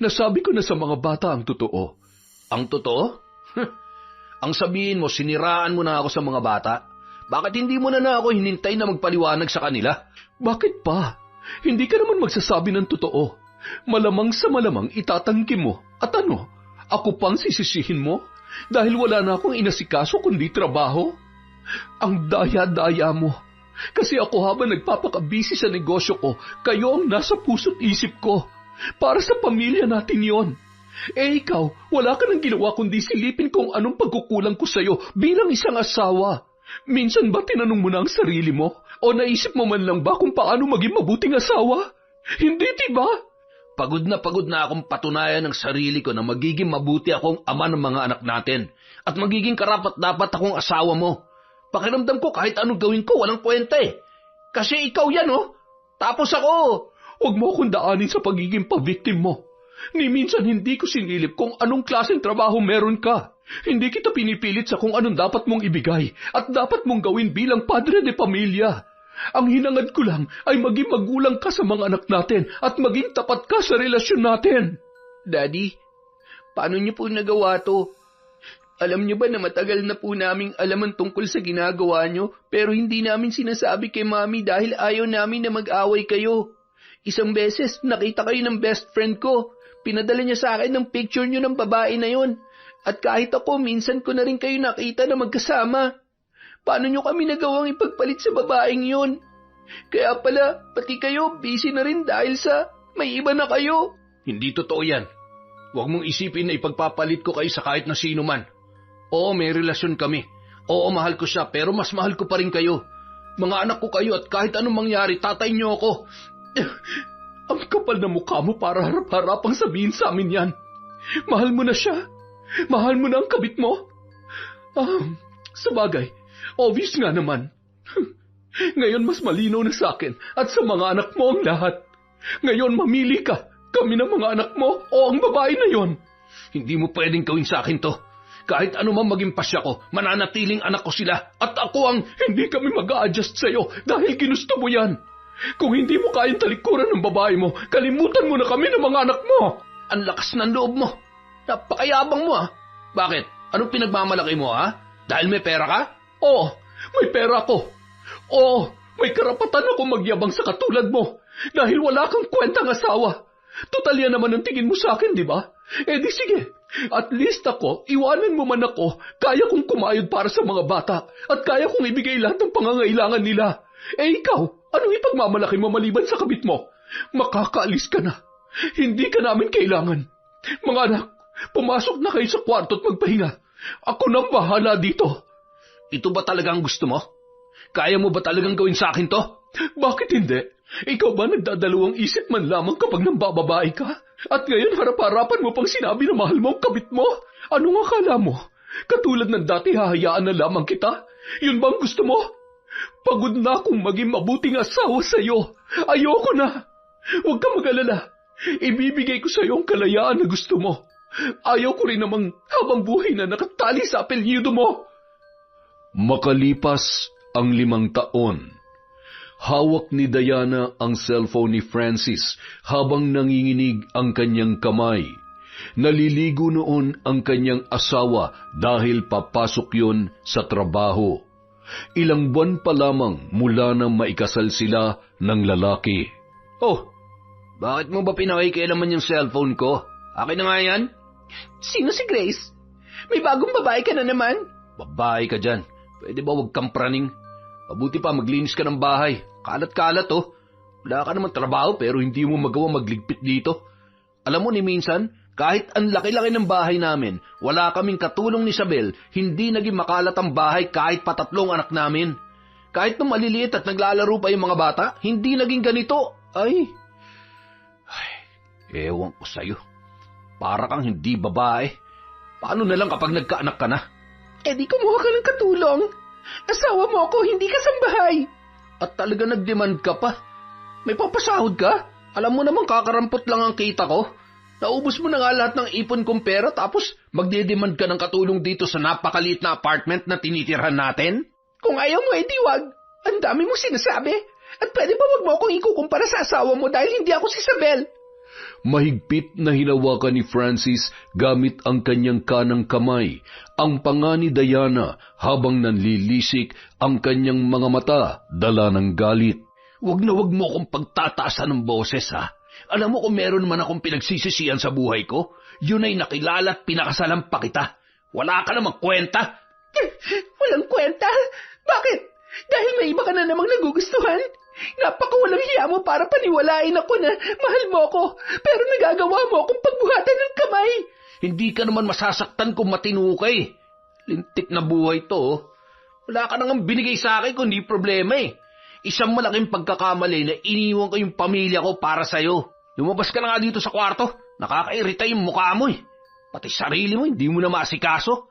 Nasabi ko na sa mga bata ang totoo. Ang totoo? Ang sabihin mo, siniraan mo na ako sa mga bata? Bakit hindi mo na ako hinintay na magpaliwanag sa kanila? Bakit pa? Hindi ka naman magsasabi ng totoo. Malamang sa malamang itatanggi mo. At ano? Ako pang sisisihin mo? Dahil wala na akong inasikaso kundi trabaho? Ang daya-daya mo. Kasi ako habang nagpapakabisi sa negosyo ko, kayo ang nasa puso't isip ko. Para sa pamilya natin yon. Ikaw, wala ka nang ginawa kundi silipin kung anong pagkukulang ko sa'yo bilang isang asawa. Minsan ba tinanong mo na ang sarili mo? O naisip mo man lang ba kung paano maging mabuting asawa? Hindi, diba? Pagod na akong patunayan ng sarili ko na magiging mabuti akong ama ng mga anak natin at magiging karapat-dapat akong asawa mo. Pakiramdam ko kahit anong gawin ko, walang kwenta eh. Kasi ikaw yan, oh. Tapos ako. Huwag mo akong daanin sa pagiging pa-victim mo. Ni minsan hindi ko sinilip kung anong klaseng trabaho meron ka. Hindi kita pinipilit sa kung anong dapat mong ibigay at dapat mong gawin bilang padre de pamilya. Ang hinangad ko lang ay maging magulang ka sa mga anak natin at maging tapat ka sa relasyon natin. Daddy, paano niyo po nagawa to? Alam niyo ba na matagal na po naming alam ang tungkol sa ginagawa niyo pero hindi namin sinasabi kay Mami dahil ayaw namin na mag-away kayo. Isang beses nakita kayo ng best friend ko. Pinadala niya sa akin ng picture niyo ng babae na yon. At kahit ako, minsan ko na rin kayo nakita na magkasama. Paano niyo kami nagawang ipagpalit sa babaeng yun? Kaya pala, pati kayo, busy na rin dahil sa may iba na kayo. Hindi totoo yan. Huwag mong isipin na ipagpapalit ko kayo sa kahit na sino man. Oo, may relasyon kami. Oo, mahal ko siya, pero mas mahal ko pa rin kayo. Mga anak ko kayo at kahit anong mangyari, tatay niyo ako. Ang kapal na mukha mo para harap-harapang sabihin sa amin yan. Mahal mo na siya. Mahal mo na ang kabit mo. Sabagay, obvious nga naman. Ngayon mas malinaw na sa akin at sa mga anak mo ang lahat. Ngayon mamili ka, kami ng mga anak mo o ang babae na yon. Hindi mo pwedeng gawin sa akin to. Kahit ano man maging pasya ko, mananatiling anak ko sila at ako ang... Hindi kami mag-a-adjust sa'yo dahil ginusto mo yan. Kung hindi mo kayang talikuran ng babae mo, kalimutan mo na kami ng mga anak mo. Ang lakas ng loob mo. Napakayabang mo ah. Bakit? Anong pinagmamalaki mo ah? Dahil may pera ka? Oo, may pera ako. Oo, may karapatan ako magyabang sa katulad mo. Dahil wala kang kwentang asawa. Total yan naman ang tingin mo sa akin, di ba? Eh di sige, at least ako, iwanan mo man ako, kaya kong kumayod para sa mga bata at kaya kong ibigay lahat ng pangangailangan nila. Eh ikaw, anong ipagmamalaki mo maliban sa kabit mo? Makakaalis ka na. Hindi ka namin kailangan. Mga anak, pumasok na kayo sa kwarto at magpahinga. Ako nang bahala dito. Ito ba talagang gusto mo? Kaya mo ba talagang gawin sa akin to? Bakit hindi? Ikaw ba nagdadalawang isip man lamang kapag nambababae ka? At ngayon harap-harapan mo pang sinabi na mahal mo ang kabit mo? Anong akala mo? Katulad ng dati hahayaan na lamang kita? Yun ba ang gusto mo? Pagod na akong maging mabuting asawa sa'yo. Ayoko na. Huwag ka mag-alala. Ibibigay ko sa'yo ang kalayaan na gusto mo. Ayaw ko rin namang habang buhay na nakatali sa apelyido mo. Makalipas ang 5 taon, hawak ni Diana ang cellphone ni Francis habang nanginginig ang kanyang kamay. Naliligo noon ang kanyang asawa dahil papasok yon sa trabaho. Ilang buwan pa lamang mula nang maikasal sila ng lalaki. Oh, bakit mo ba pinakikialaman yung cellphone ko? Akin na nga yan? Sino si Grace? May bagong babae ka na naman? Babae ka dyan. Pwede ba wag kang praning? Mabuti pa maglinis ka ng bahay. Kalat-kalat oh. Wala ka naman trabaho pero hindi mo magawa magligpit dito. Alam mo ni minsan, kahit ang laki-laki ng bahay namin, wala kaming katulong ni Isabel, hindi naging makalat ang bahay kahit patatlong anak namin. Kahit nung maliliit at naglalaro pa yung mga bata, hindi naging ganito. Ay, ewan ko sa'yo. Para kang hindi babae. Paano na lang kapag nagkaanak ka na? Eh di kumuha ka ng katulong. Asawa mo ako, hindi ka sambahay. At talaga nag-demand ka pa. May papasahod ka? Alam mo naman kakarampot lang ang kita ko. Naubos mo na nga lahat ng ipon kong pera tapos magde-demand ka ng katulong dito sa napakaliit na apartment na tinitirhan natin? Kung ayaw mo, edi wag. Ang dami mong sinasabi. At pwede ba wag mo akong ikukumpara sa asawa mo dahil hindi ako si Isabel? Mahigpit na hinawakan ni Francis gamit ang kanyang kanang kamay ang panga ni Diana habang nanlilisik ang kanyang mga mata dala ng galit. Wag na wag mo akong pagtataasan ng boses, ha? Alam mo kung meron man akong pinagsisisihan sa buhay ko, yun ay nakilala at pinakasalan pa kita. Wala ka namang kwenta. Walang kwenta? Bakit? Dahil may iba ka na namang nagugustuhan? Napakawalang hiya mo para paniwalain ako na mahal mo ako, pero nagagawa mo akong pagbuhatan ng kamay. Hindi ka naman masasaktan kung matino ka eh. Lintik na buhay to. Oh. Wala ka nang binigay sa akin kundi problema eh. Isang malaking pagkakamali na iniwan ko yung pamilya ko para sa'yo. Lumabas ka na nga dito sa kwarto. Nakakairita yung mukha mo eh. Pati sarili mo, hindi mo na maasikaso.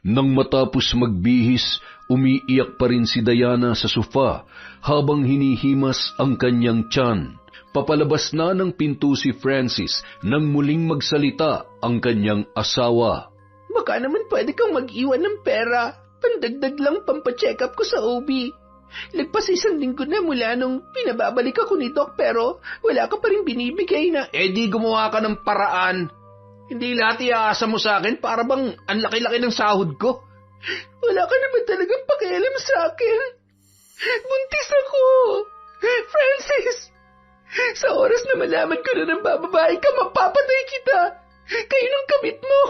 Nang matapos magbihis, umiiyak pa rin si Diana sa sofa habang hinihimas ang kanyang tiyan. Papalabas na ng pinto si Francis nang muling magsalita ang kanyang asawa. Baka naman pwede kang mag-iwan ng pera. Pandagdag lang pampacheck up ko sa OB. Lagpas 1 linggo na mula nung pinababalik ako ni Doc pero wala ka pa rin binibigay na... Eh di gumawa ka ng paraan. Hindi lahat iaasa mo sa akin para bang ang laki-laki ng sahod ko. Wala ka naman talagang pakialam sa akin. Buntis ako. Francis, sa oras na malaman ko na ng bababae ka, mapapatay kita. Kayo ng kabit mo.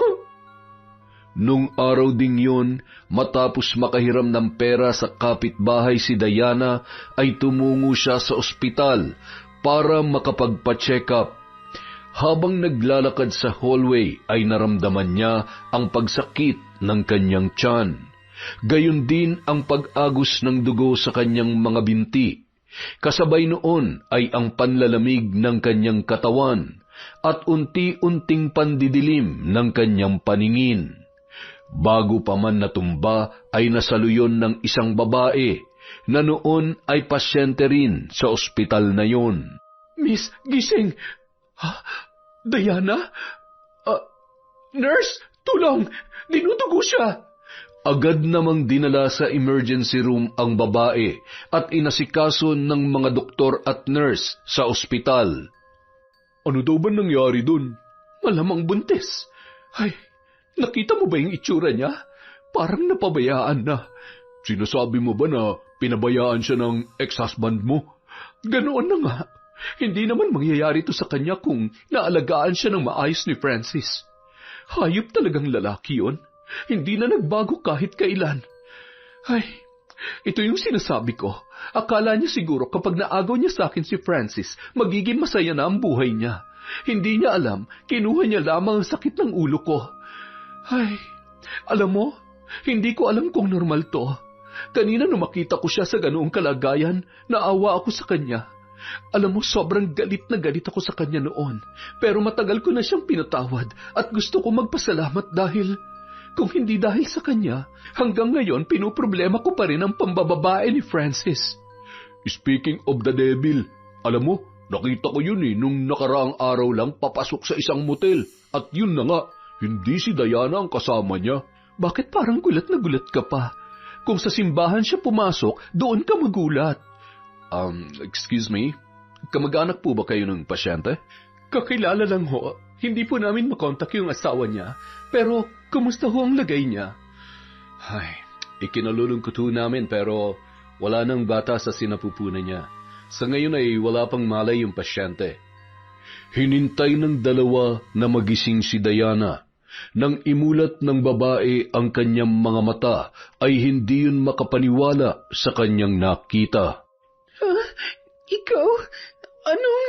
Nung araw ding yun, matapos makahiram ng pera sa kapitbahay si Diana, ay tumungo siya sa ospital para makapagpa-check up. Habang naglalakad sa hallway ay naramdaman niya ang pagsakit ng kanyang tiyan. Gayon din ang pag-agos ng dugo sa kanyang mga binti. Kasabay noon ay ang panlalamig ng kanyang katawan at unti-unting pandidilim ng kanyang paningin. Bago pa man natumba ay nasaluyon ng isang babae na noon ay pasyente rin sa ospital na yon. Miss, gising! Diana? Nurse, tulong! Dinudugo siya! Agad namang dinala sa emergency room ang babae at inasikaso ng mga doktor at nurse sa ospital. Ano daw ba nangyari dun? Malamang buntis. Ay, nakita mo ba yung itsura niya? Parang napabayaan na. Sinasabi mo ba na pinabayaan siya ng ex-husband mo? Ganoon na nga. Hindi naman mangyayari to sa kanya kung naalagaan siya ng maayos ni Francis. Hayop talagang lalaki yun. Hindi na nagbago kahit kailan. Ay, ito yung sinasabi ko. Akala niya siguro kapag naagaw niya sa akin si Francis, magiging masaya na ang buhay niya. Hindi niya alam, kinuha niya lamang ang sakit ng ulo ko. Ay, alam mo, hindi ko alam kung normal to. Kanina nung makita ko siya sa ganoong kalagayan, naawa ako sa kanya. Alam mo, sobrang galit na galit ako sa kanya noon. Pero matagal ko na siyang pinatawad at gusto ko magpasalamat dahil... Kung hindi dahil sa kanya, hanggang ngayon pinuproblema ko pa rin ang pambababae ni Francis. Speaking of the devil, alam mo, nakita ko yun nung nakaraang araw lang papasok sa isang motel. At yun na nga, hindi si Diana ang kasama niya. Bakit parang gulat na gulat ka pa? Kung sa simbahan siya pumasok, doon ka magulat. Excuse me, kamag-anak po ba kayo ng pasyente? Kakilala lang ho. Hindi po namin makontak yung asawa niya. Pero, kumusta ho ang lagay niya? Ay, ikinalulungkot ho namin pero wala nang bata sa sinapupunan niya. Sa ngayon ay wala pang malay yung pasyente. Hinintay ng dalawa na magising si Diana. Nang imulat ng babae ang kanyang mga mata, ay hindi yun makapaniwala sa kanyang nakita. Ikaw? Anong...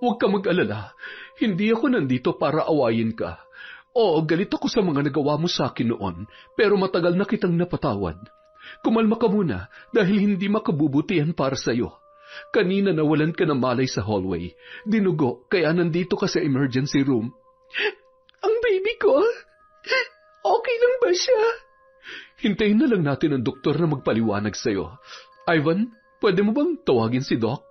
Huwag ka mag-alala. Hindi ako nandito para awayin ka. Oo, galit ako sa mga nagawa mo sa akin noon, pero matagal na kitang napatawad. Kumalma ka muna dahil hindi makabubutihan para sa'yo. Kanina nawalan ka ng malay sa hallway. Dinugo, kaya nandito ka sa emergency room. Ang baby ko? Okay lang ba siya? Hintayin na lang natin ang doktor na magpaliwanag sa'yo. Ivan, pwede mo bang tawagin si Doc?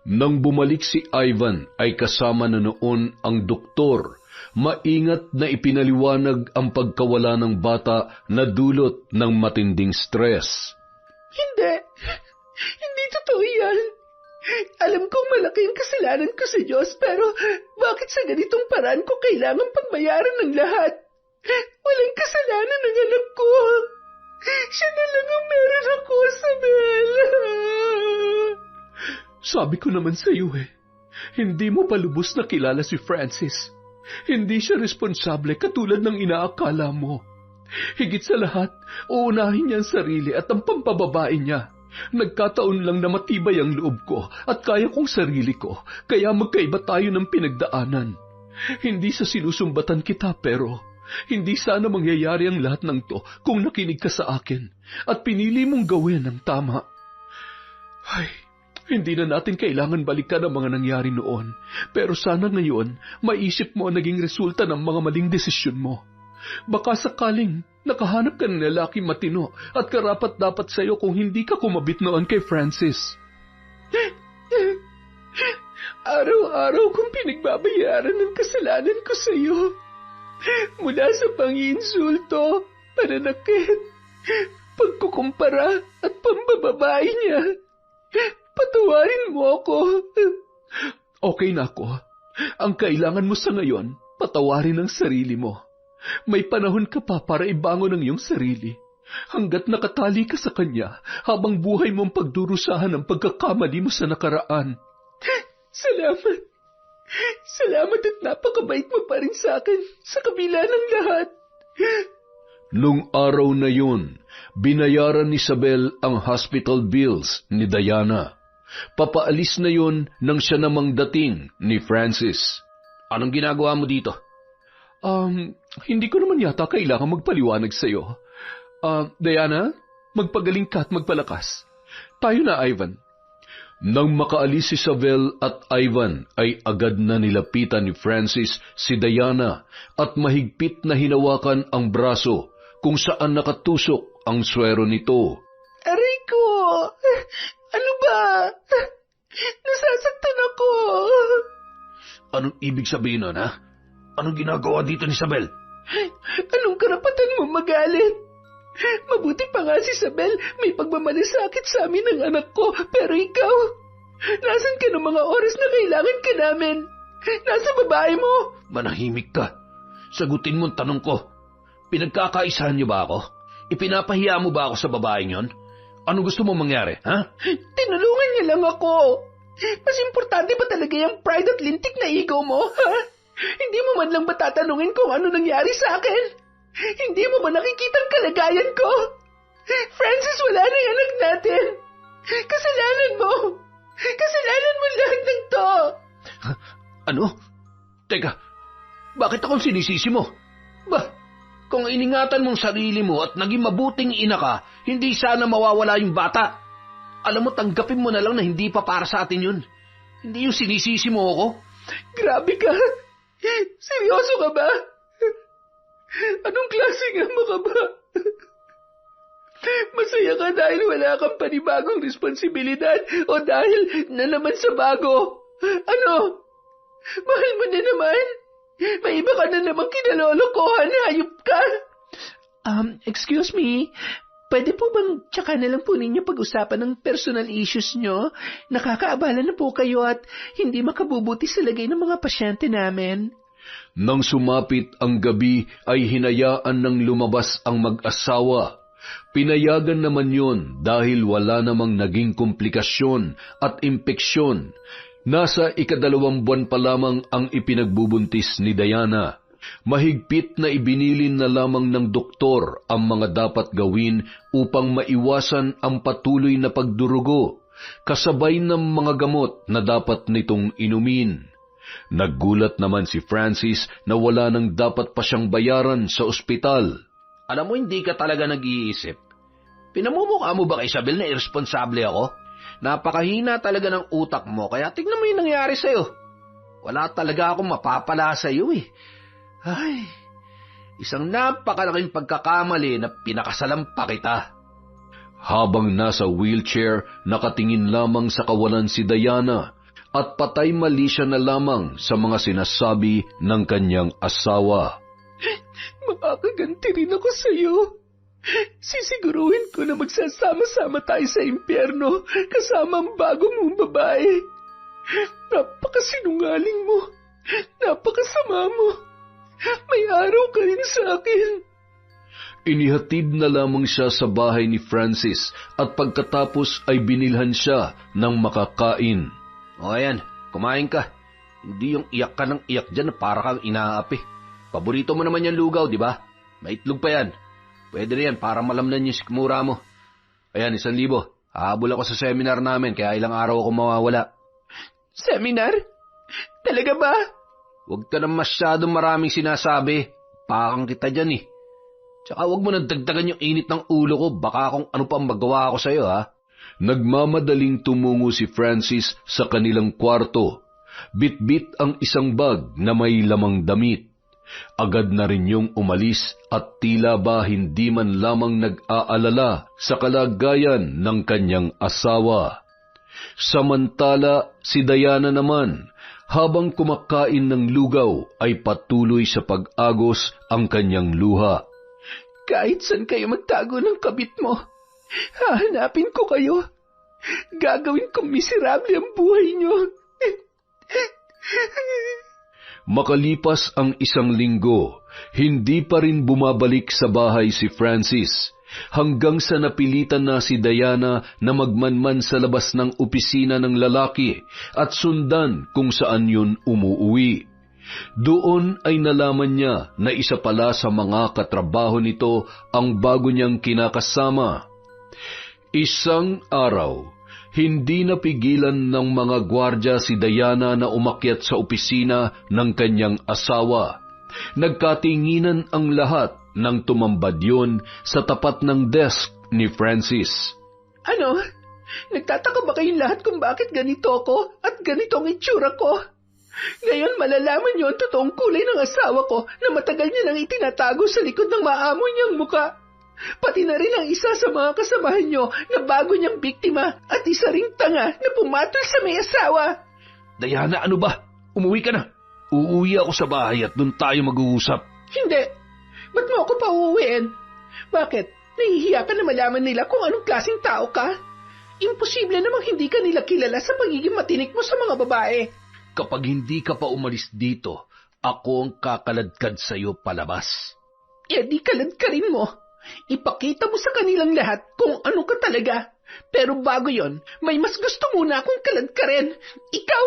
Nang bumalik si Ivan ay kasama na noon ang doktor. Maingat na ipinaliwanag ang pagkawala ng bata na dulot ng matinding stress. Hindi. Hindi totoo yan. Alam kong malaki ang kasalanan ko sa Diyos, pero bakit sa ganitong paraan ko kailangan pagbayaran ng lahat? Walang kasalanan ng anak ko. Siya na lang ang meron ako, Isabel. Sabi ko naman sa iyo hindi mo pa lubos na kilala si Francis. Hindi siya responsable katulad ng inaakala mo. Higit sa lahat, uunahin niya ang sarili at ang pampababae niya. Nagkataon lang na matibay ang loob ko at kaya kong sarili ko, kaya magkaiba tayo ng pinagdaanan. Hindi sa sinusumbatan kita pero hindi sana mangyayari ang lahat ng to kung nakinig ka sa akin at pinili mong gawin ang tama. Ay, hindi na natin kailangan balikan ang mga nangyari noon, pero sana ngayon maisip mo ang naging resulta ng mga maling desisyon mo. Baka sakaling nakahanap ka ng lalaki matino at karapat-dapat sa'yo kung hindi ka kumabit noon kay Francis. Araw-araw kong pinagbabayaran ng kasalanan ko sa iyo. Mula sa panginsulto, pananakit, pagkukumpara at pambababae niya. Patawarin mo ako. Okay na ako. Ang kailangan mo sa ngayon, patawarin ang sarili mo. May panahon ka pa para ibangon ang iyong sarili. Hanggat nakatali ka sa kanya, habang buhay mong pagdurusahan ang pagkakamali mo sa nakaraan. Salamat. Salamat at napakabait mo pa rin sa akin sa kabila ng lahat. Nung araw na yun, binayaran ni Isabel ang hospital bills ni Diana. Papaalis na yun nang siya namang dating ni Francis. Anong ginagawa mo dito? Hindi ko naman yata kailangan magpaliwanag sa'yo. Diana, magpagaling ka at magpalakas. Tayo na, Ivan. Nang makaalis si Isabel at Ivan ay agad na nilapitan ni Francis si Diana at mahigpit na hinawakan ang braso kung saan nakatusok ang swero nito. Aray ko! Ano ba? Nasasaktan ako. Anong ibig sabihin nun, ha? Anong ginagawa dito ni Isabel? Anong karapatan mo magalit? Mabuti pa nga si Isabel, may pagmamalasakit sa amin ng anak ko, pero ikaw, nasan ka ng mga oras na kailangan ka namin? Nasa babae mo? Manahimik ka. Sagutin mo ang tanong ko. Pinagkakaisahan niyo ba ako? Ipinapahiya mo ba ako sa babaeng yon? Ano gusto mo mangyari, ha? Tinulungan niya lang ako. Mas importante ba talaga yung pride at lintik na ego mo, ha? Hindi mo man lang ba tatanungin kung ano nangyari sa akin? Hindi mo ba nakikita ang kalagayan ko? Francis, wala na yung anak natin. Kasalanan mo. Kasalanan mo lahat ng to. Ano? Teka, bakit akong sinisisi mo? Kung iningatan mong sarili mo at naging mabuting ina ka, hindi sana mawawala yung bata. Alam mo, tanggapin mo na lang na hindi pa para sa atin yun. Hindi yung sinisisi mo ako. Grabe ka. Seryoso ka ba? Anong klaseng ama ka ba? Masaya ka dahil wala kang panibagong responsibilidad o dahil na naman sa bago? Ano? Mahal mo na naman? May iba ka na namang kinalolokohan, hayop ka? Excuse me, pwede po bang tsaka na lang po ninyo pag-usapan ng personal issues nyo? Nakakaabala na po kayo at hindi makabubuti sa lagay ng mga pasyente namin. Nang sumapit ang gabi ay hinayaan ng lumabas ang mag-asawa. Pinayagan naman yon dahil wala namang naging komplikasyon at impeksyon. Nasa 2 buwan pa lamang ang ipinagbubuntis ni Diana. Mahigpit na ibinilin na lamang ng doktor ang mga dapat gawin upang maiwasan ang patuloy na pagdurugo, kasabay ng mga gamot na dapat nitong inumin. Naggulat naman si Francis na wala nang dapat pa siyang bayaran sa ospital. Alam mo, hindi ka talaga nag-iisip. Pinamumukha mo ba kay Isabel na irresponsable ako? Napakahina talaga ng utak mo, kaya tignan mo yung nangyari sa'yo. Wala talaga akong mapapala sa'yo eh. Ay, isang napakalaking pagkakamali na pinakasalampa kita. Habang nasa wheelchair, nakatingin lamang sa kawalan si Diana at patay mali siya na lamang sa mga sinasabi ng kanyang asawa. Makakaganti rin ako sa'yo. Sisiguruhin ko na magsasama-sama tayo sa impyerno kasama ang bago mong babae. Napakasinungaling mo. Napakasama mo. May araw ka rin sa akin. Inihatid na lamang siya sa bahay ni Francis at pagkatapos ay binilhan siya ng makakain. O ayan, kumain ka. Hindi yung iyak ka ng iyak dyan na para kang inaapi. Paborito mo naman yung lugaw, di ba? May itlog pa yan. Pwede rin yan para malamnan yung sikmura mo. Ayan, 1,000. Hahabol ako sa seminar namin kaya ilang araw ako mawawala. Seminar? Talaga ba? Huwag ka na masyadong maraming sinasabi. Pakang kita dyan eh. Tsaka huwag mo nang dagdagan yung init ng ulo ko. Baka kung ano pa magawa ko sa'yo ha. Nagmamadaling tumungo si Francis sa kanilang kwarto. Bit-bit ang isang bag na may lamang damit. Agad na rin yung umalis at tila ba hindi man lamang nag-aalala sa kalagayan ng kanyang asawa. Samantala, si Diana naman, habang kumakain ng lugaw ay patuloy sa pag-agos ang kanyang luha. Kahit saan kayo magtago ng kabit mo, hahanapin ko kayo. Gagawin kong miserable ang buhay niyo. Makalipas ang 1 linggo, hindi pa rin bumabalik sa bahay si Francis, hanggang sa napilitan na si Diana na magmanman sa labas ng opisina ng lalaki at sundan kung saan yun umuuwi. Doon ay nalaman niya na isa pala sa mga katrabaho nito ang bago niyang kinakasama. Isang araw, hindi napigilan ng mga gwardya si Diana na umakyat sa opisina ng kanyang asawa. Nagkatinginan ang lahat nang tumambad yun sa tapat ng desk ni Francis. Ano? Nagtataka ba kayong lahat kung bakit ganito ako at ganito ang itsura ko? Ngayon malalaman niyo ang totoong kulay ng asawa ko na matagal niya nang itinatago sa likod ng maamoy niyang muka. Pati na rin ang isa sa mga kasamahan niyo na bago niyang biktima at isa ring tanga na pumatol sa may asawa. Diana, ano ba? Umuwi ka na. Uuwi ako sa bahay at doon tayo mag-uusap. Hindi. Ba't mo ako pa uuwiin? Bakit? Nahihiya ka na malaman nila kung anong klaseng tao ka? Imposible namang hindi ka nila kilala sa pagiging matinik mo sa mga babae. Kapag hindi ka pa umalis dito, ako ang kakaladkad sa'yo palabas. Di kaladkarin mo. Ipakita mo sa kanilang lahat kung ano ka talaga. Pero bago yon, may mas gusto muna akong kaladkarin. Ikaw,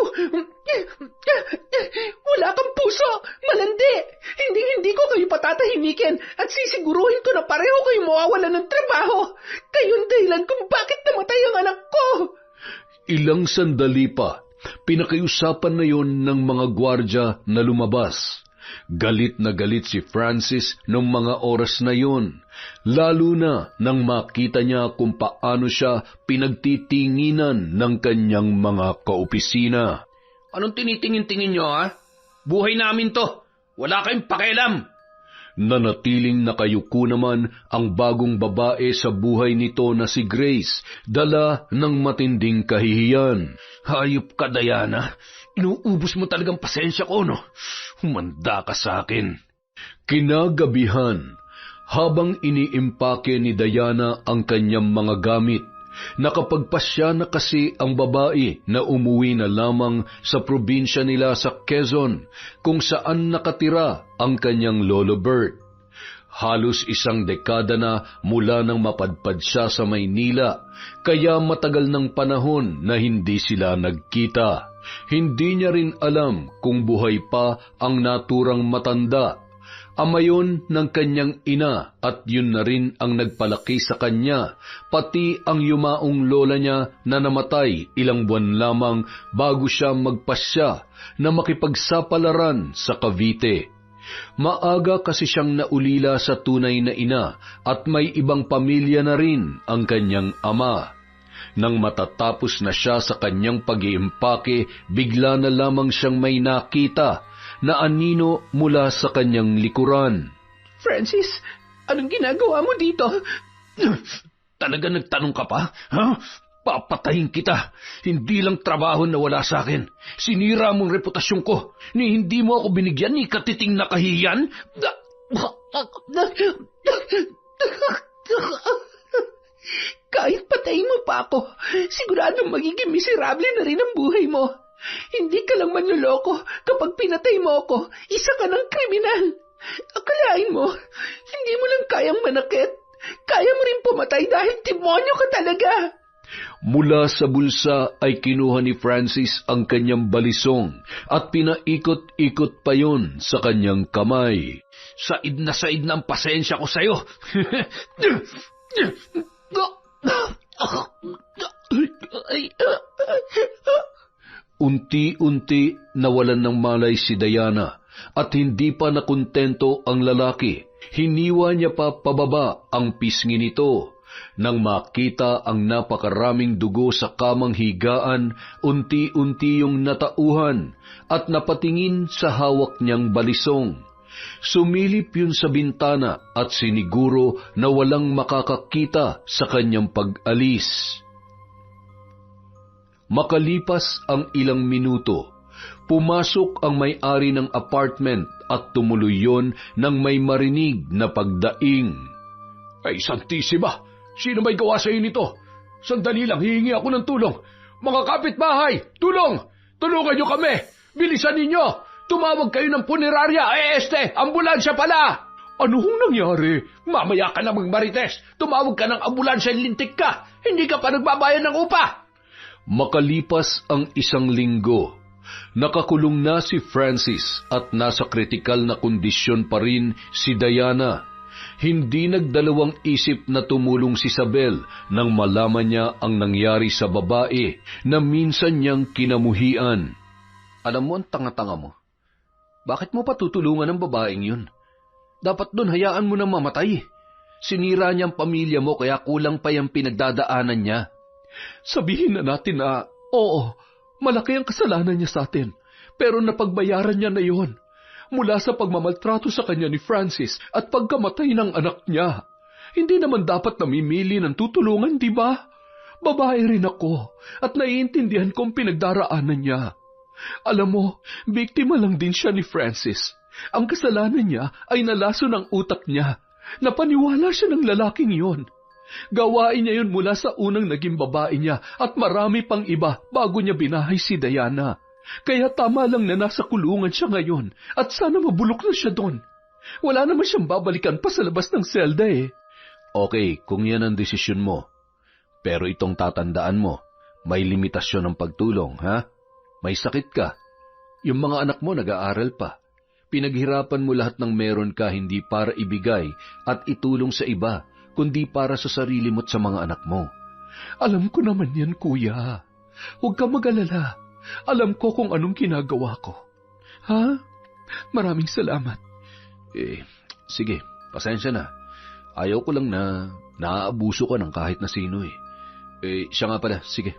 wala kang puso, malandi. Hindi ko kayo patatahimikin at sisiguruhin ko na pareho kayo mawawalan ng trabaho. Kayong dahilan kung bakit namatay ang anak ko. Ilang sandali pa, pinakiusapan na yon ng mga gwardya na lumabas. Galit na galit si Francis noong mga oras na yun, lalo na nang makita niya kung paano siya pinagtitinginan ng kanyang mga kaopisina. Anong tinitingin-tingin niyo, ha? Buhay namin to. Wala kayong pakialam. Nanatiling nakayuko naman ang bagong babae sa buhay nito na si Grace, dala ng matinding kahihiyan. Hayop ka, Diana. Inuubos mo talagang pasensya ko, no? Humanda ka sa akin. Kinagabihan, habang iniimpake ni Diana ang kanyang mga gamit, nakapagpasya na kasi ang babae na umuwi na lamang sa probinsya nila sa Quezon, kung saan nakatira ang kanyang lolo Bert. Halos 1 dekada na mula nang mapadpad siya sa Maynila, kaya matagal ng panahon na hindi sila nagkita. Hindi niya rin alam kung buhay pa ang naturang matanda Ama yun ng kanyang ina at yun na rin ang nagpalaki sa kanya, pati ang yumaong lola niya na namatay ilang buwan lamang bago siya magpasya na makipagsapalaran sa Cavite. Maaga kasi siyang naulila sa tunay na ina at may ibang pamilya na rin ang kanyang ama. Nang matatapos na siya sa kanyang pag-iimpake, bigla na lamang siyang may nakita na anino mula sa kanyang likuran. Francis, anong ginagawa mo dito? Talaga nagtanong ka pa? Ha? Papatayin kita. Hindi lang trabaho na wala sa akin. Sinira mong reputasyon ko. Ni hindi mo ako binigyan ni katiting na kahiyan. Kahit patayin mo pa ako, siguradong magiging miserable na rin ang buhay mo. Hindi ka lang manloloko kapag pinatay mo ako, isa ka ng kriminal. Akalain mo, hindi mo lang kayang manakit. Kaya mo rin pumatay dahil demonyo ka talaga. Mula sa bulsa ay kinuha ni Francis ang kanyang balisong at pinaikot-ikot pa yon sa kanyang kamay. Said na ang pasensya ko sa'yo. Unti-unti nawalan ng malay si Diana at hindi pa nakontento ang lalaki. Hiniwa niya pa pababa ang pisngi nito. Nang makita ang napakaraming dugo sa kamang higaan, unti-unti yung natauhan at napatingin sa hawak niyang balisong. Sumilip yun sa bintana at siniguro na walang makakakita sa kanyang pag-alis. Makalipas ang ilang minuto, pumasok ang may-ari ng apartment at tumuloy yon nang may marinig na pagdaing. Ay, Santissima! Sino may gawa sa nito? Sandali lang, hihingi ako ng tulong. Mga kapitbahay, tulong! Tulungan niyo kami! Bilisan ninyo! Tumawag kayo ng punerarya! Ambulansya pala! Ano hong nangyari? Mamaya ka na magmarites! Tumawag ka ng ambulansya, lintik ka! Hindi ka pa nagbabayad ng upa! Makalipas ang isang linggo, nakakulong na si Francis at nasa kritikal na kondisyon pa rin si Diana. Hindi nagdalawang isip na tumulong si Isabel nang malaman niya ang nangyari sa babae na minsan niyang kinamuhian. Alam mo ang tanga-tanga mo. Bakit mo pa tutulungan ang babaeng yun? Dapat doon hayaan mo nang mamatay. Sinira niya ang pamilya mo kaya kulang pa yung pinagdadaanan niya. Sabihin na natin na, oo, malaki ang kasalanan niya sa atin, pero napagbayaran niya na yon. Mula sa pagmamaltrato sa kanya ni Francis at pagkamatay ng anak niya. Hindi naman dapat namimili ng tutulungan, di ba? Babae rin ako at naiintindihan kong pinagdaraanan niya. Alam mo, biktima lang din siya ni Francis. Ang kasalanan niya ay nalaso ng utak niya. Napaniwala siya ng lalaking yon. Gawain niya yun mula sa unang naging babae niya at marami pang iba bago niya binahay si Diana. Kaya tama lang na nasa kulungan siya ngayon at sana mabulok na siya doon. Wala naman siyang babalikan pa sa labas ng selda eh. Okay, kung yan ang desisyon mo. Pero itong tatandaan mo, may limitasyon ng pagtulong, ha? May sakit ka. Yung mga anak mo nag-aaral pa. Pinaghirapan mo lahat ng meron ka hindi para ibigay at itulong sa iba, kundi para sa sarili mo at sa mga anak mo. Alam ko naman yan, kuya. Huwag ka mag-alala. Alam ko kung anong ginagawa ko. Ha? Maraming salamat. Sige, pasensya na. Ayaw ko lang na naaabuso ka ng kahit na sino eh. Siya nga pala, sige.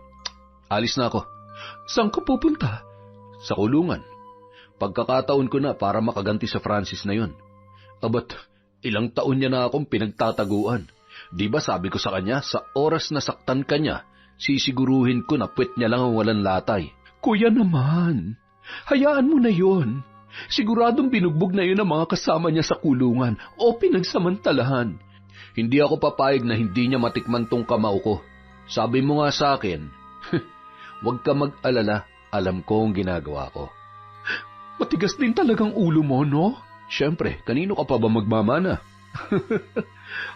Alis na ako. Saan ka pupunta? Sa kulungan. Pagkakataon ko na para makaganti sa Francis na yun. Abat, ilang taon niya na akong pinagtataguan. Di ba sabi ko sa kanya, sa oras na saktan ka niya, sisiguruhin ko na puwet niya lang ang walang latay. Kuya naman, hayaan mo na yon. Siguradong binugbog na yun ang mga kasama niya sa kulungan o pinagsamantalahan. Hindi ako papayag na hindi niya matikman tong kamao ko. Sabi mo nga sa akin, huwag ka mag-alala, alam ko ang ginagawa ko. Matigas din talagang ulo mo, no? Siyempre, kanino ka pa ba magmamana?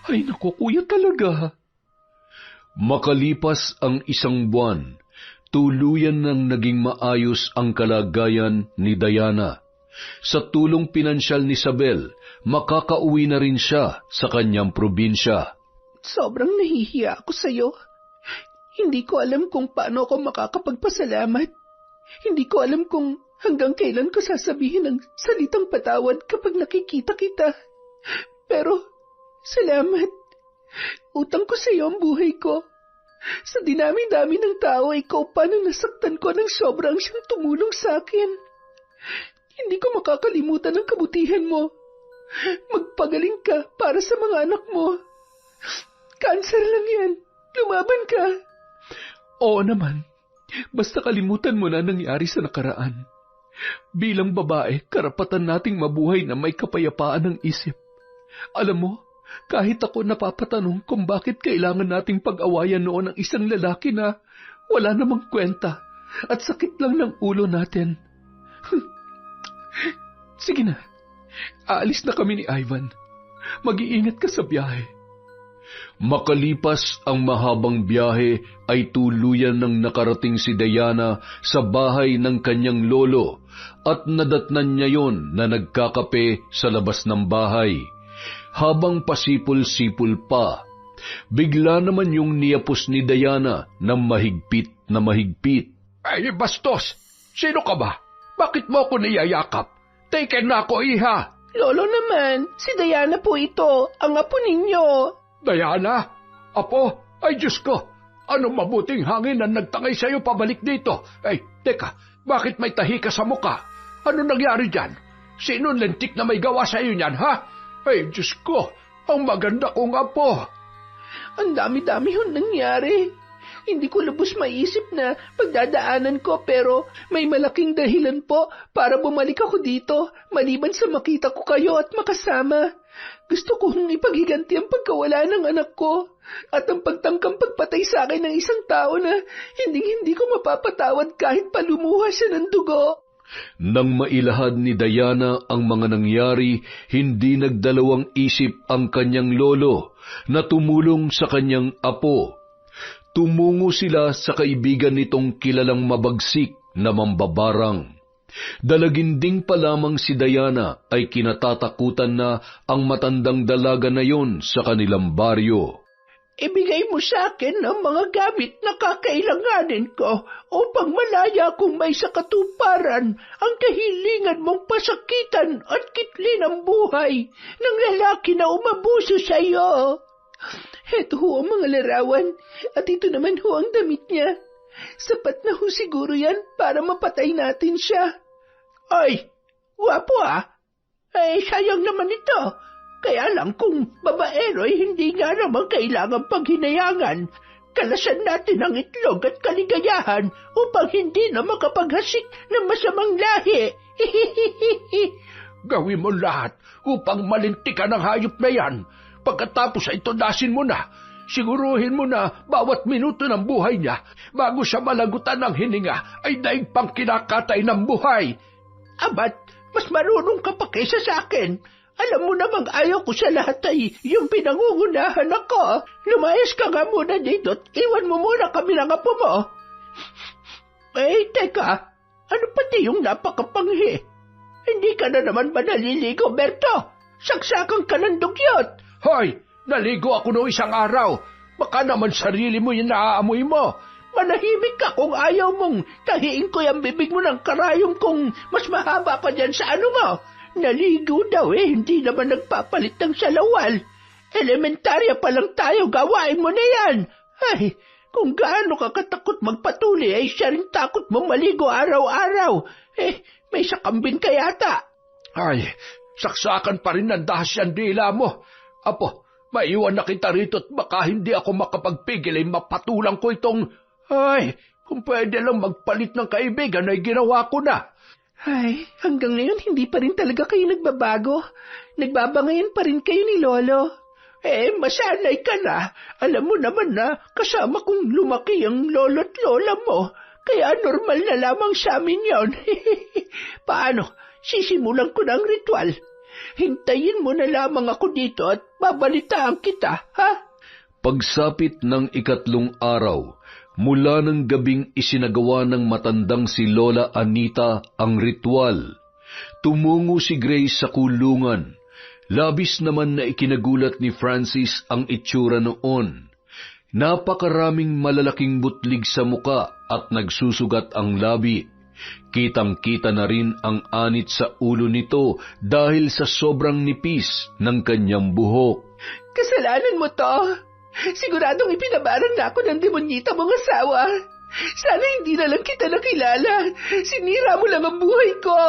Ay naku, kuya talaga. Makalipas ang isang buwan, tuluyan nang naging maayos ang kalagayan ni Diana. Sa tulong pinansyal ni Isabel, makakauwi na rin siya sa kanyang probinsya. Sobrang nahihiya ako sa'yo. Hindi ko alam kung paano ako makakapagpasalamat. Hindi ko alam kung hanggang kailan ko sasabihin ang salitang patawad kapag nakikita kita. Pero, salamat. Utang ko sa'yo ang buhay ko. Sa dinami-dami ng tao, ikaw pa na nasaktan ko ng sobrang siyang tumulong sa akin. Hindi ko makakalimutan ang kabutihan mo. Magpagaling ka para sa mga anak mo. Cancer lang yan. Lumaban ka. Oo naman. Basta kalimutan mo na nangyari sa nakaraan. Bilang babae, karapatan nating mabuhay na may kapayapaan ng isip. Alam mo, kahit ako napapatanong kung bakit kailangan nating pag-awayan noon ang isang lalaki na wala namang kwenta at sakit lang ng ulo natin. Sige na, aalis na kami ni Ivan. Mag-iingat ka sa biyahe. Makalipas ang mahabang biyahe ay tuluyan ng nakarating si Diana sa bahay ng kanyang lolo at nadatnan niya yon na nagkakape sa labas ng bahay. Habang pasipol-sipol pa, bigla naman yung niyapos ni Diana na mahigpit na mahigpit. Ay, bastos! Sino ka ba? Bakit mo ako niyayakap? Taken na ako, iha! Lolo naman, si Diana po ito, ang apo ninyo. Diana? Apo? Ay, Diyos ko! Anong mabuting hangin ang nagtangay sa'yo pabalik dito? Ay, teka, bakit may tahi ka sa muka? Ano nangyari dyan? Sino lentik na may gawa sa'yo niyan, ha? Ay, Diyos ko! Ang maganda kong apo! Ang dami-dami yung nangyari. Hindi ko lubos maisip na pagdadaanan ko pero may malaking dahilan po para bumalik ako dito maliban sa makita ko kayo at makasama. Gusto kong ipaghiganti ang pagkawala ng anak ko at ang pagtangkang pagpatay sa akin ng isang tao na hindi ko mapapatawad kahit palumuha siya ng dugo. Nang mailahad ni Diana ang mga nangyari, hindi nagdalawang isip ang kanyang lolo na tumulong sa kanyang apo. Tumungo sila sa kaibigan nitong kilalang mabagsik na mambabarang. Dalaginding pa lamang si Diana ay kinatatakutan na ang matandang dalaga na yon sa kanilang baryo. Ibigay mo sa akin ang mga gamit na kakailanganin ko upang malaya kung may sa katuparan ang kahilingan mong pasakitan at kitlin ang buhay ng lalaki na umabuso sa iyo. Heto ho ang mga larawan at ito naman ho ang damit niya. Sapat na ho siguro yan para mapatay natin siya. Ay, guwapo ah. Ay, sayang naman ito. Kaya lang kung babaero ay hindi nga naman kailangan paghinayangan. Kalasan natin ang itlog at kaligayahan upang hindi na makapaghasik ng masamang lahi. Gawin mo lahat upang malintikan ang hayop na yan. Pagkatapos ay tunasin mo na. Siguruhin mo na bawat minuto ng buhay niya bago siya malagutan ng hininga ay daig pang kinakatay ng buhay. Abat, mas marunong ka pa kaysa sa akin. Alam mo namang ayaw ko sa lahat ay yung pinangungunahan ako. Lumayas ka nga muna dito at iwan mo muna kami ng apo mo. Eh, teka, ano pati yung napakapanghi? Hindi ka na naman ba naliligo, Berto? Saksakan ka ng dugyot. Hoy, naligo ako noong isang araw. Baka naman sarili mo yung naaamoy mo. Manahimik ka kung ayaw mong tahiin ko yung bibig mo ng karayom kung mas mahaba pa dyan sa ano mo. Naligo daw hindi naman nagpapalit ng salawal. Elementarya pa lang tayo, gawain mo na yan. Ay, kung gaano ka katakot magpatuli ay siya rin takot mong maligo araw-araw. May sakambin ka yata. Ay, saksakan pa rin ng dahas yan dila mo. Apo, maiwan na kita rito at baka hindi ako makapagpigil ay mapatulang ko itong... Ay, kung pwede lang magpalit ng kaibigan ay ginawa ko na. Ay, hanggang ngayon hindi pa rin talaga kayo nagbabago. Nagbabangayan pa rin kayo ni Lolo. Masanay ka na. Alam mo naman na kasama kong lumaki ang lolo at lola mo. Kaya normal na lamang sa amin yon. Paano? Sisimulan ko na ang ritual. Hintayin mo na lamang ako dito at babalitaan kita, ha? Pagsapit ng 3 araw, mula ng gabing isinagawa ng matandang si Lola Anita ang ritual, Tumungo si Grace sa kulungan. Labis naman na ikinagulat ni Francis ang itsura noon. Napakaraming malalaking butlig sa muka at nagsusugat ang labi. Kitang-kita na rin ang anit sa ulo nito dahil sa sobrang nipis ng kanyang buhok. Kasalanan mo to. Siguradong ipinabarang na ako ng demonyita mong asawa. Sana hindi na lang kita nakilala. Sinira mo lang ang buhay ko.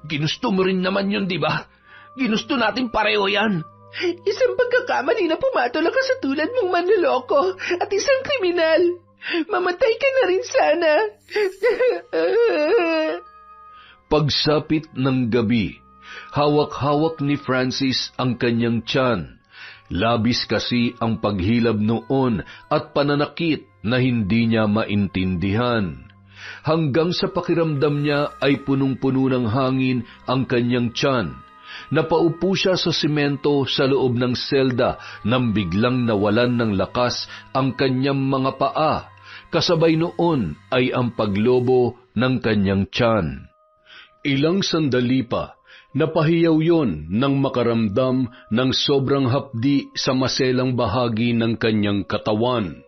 Ginusto mo rin naman yun, di ba? Ginusto natin pareho yan. Isang pagkakamali na pumatol ka sa tulad mong manloloko at isang kriminal. Mamatay ka na rin sana. Pagsapit ng gabi, hawak-hawak ni Francis ang kanyang tiyan. Labis kasi ang paghilab noon at pananakit na hindi niya maintindihan. Hanggang sa pakiramdam niya ay punong-puno ng hangin ang kanyang tiyan. Napaupo siya sa simento sa loob ng selda nang biglang nawalan ng lakas ang kanyang mga paa. Kasabay noon ay ang paglobo ng kanyang tiyan. Ilang sandali pa, napahiyaw yon nang makaramdam ng sobrang hapdi sa maselang bahagi ng kanyang katawan.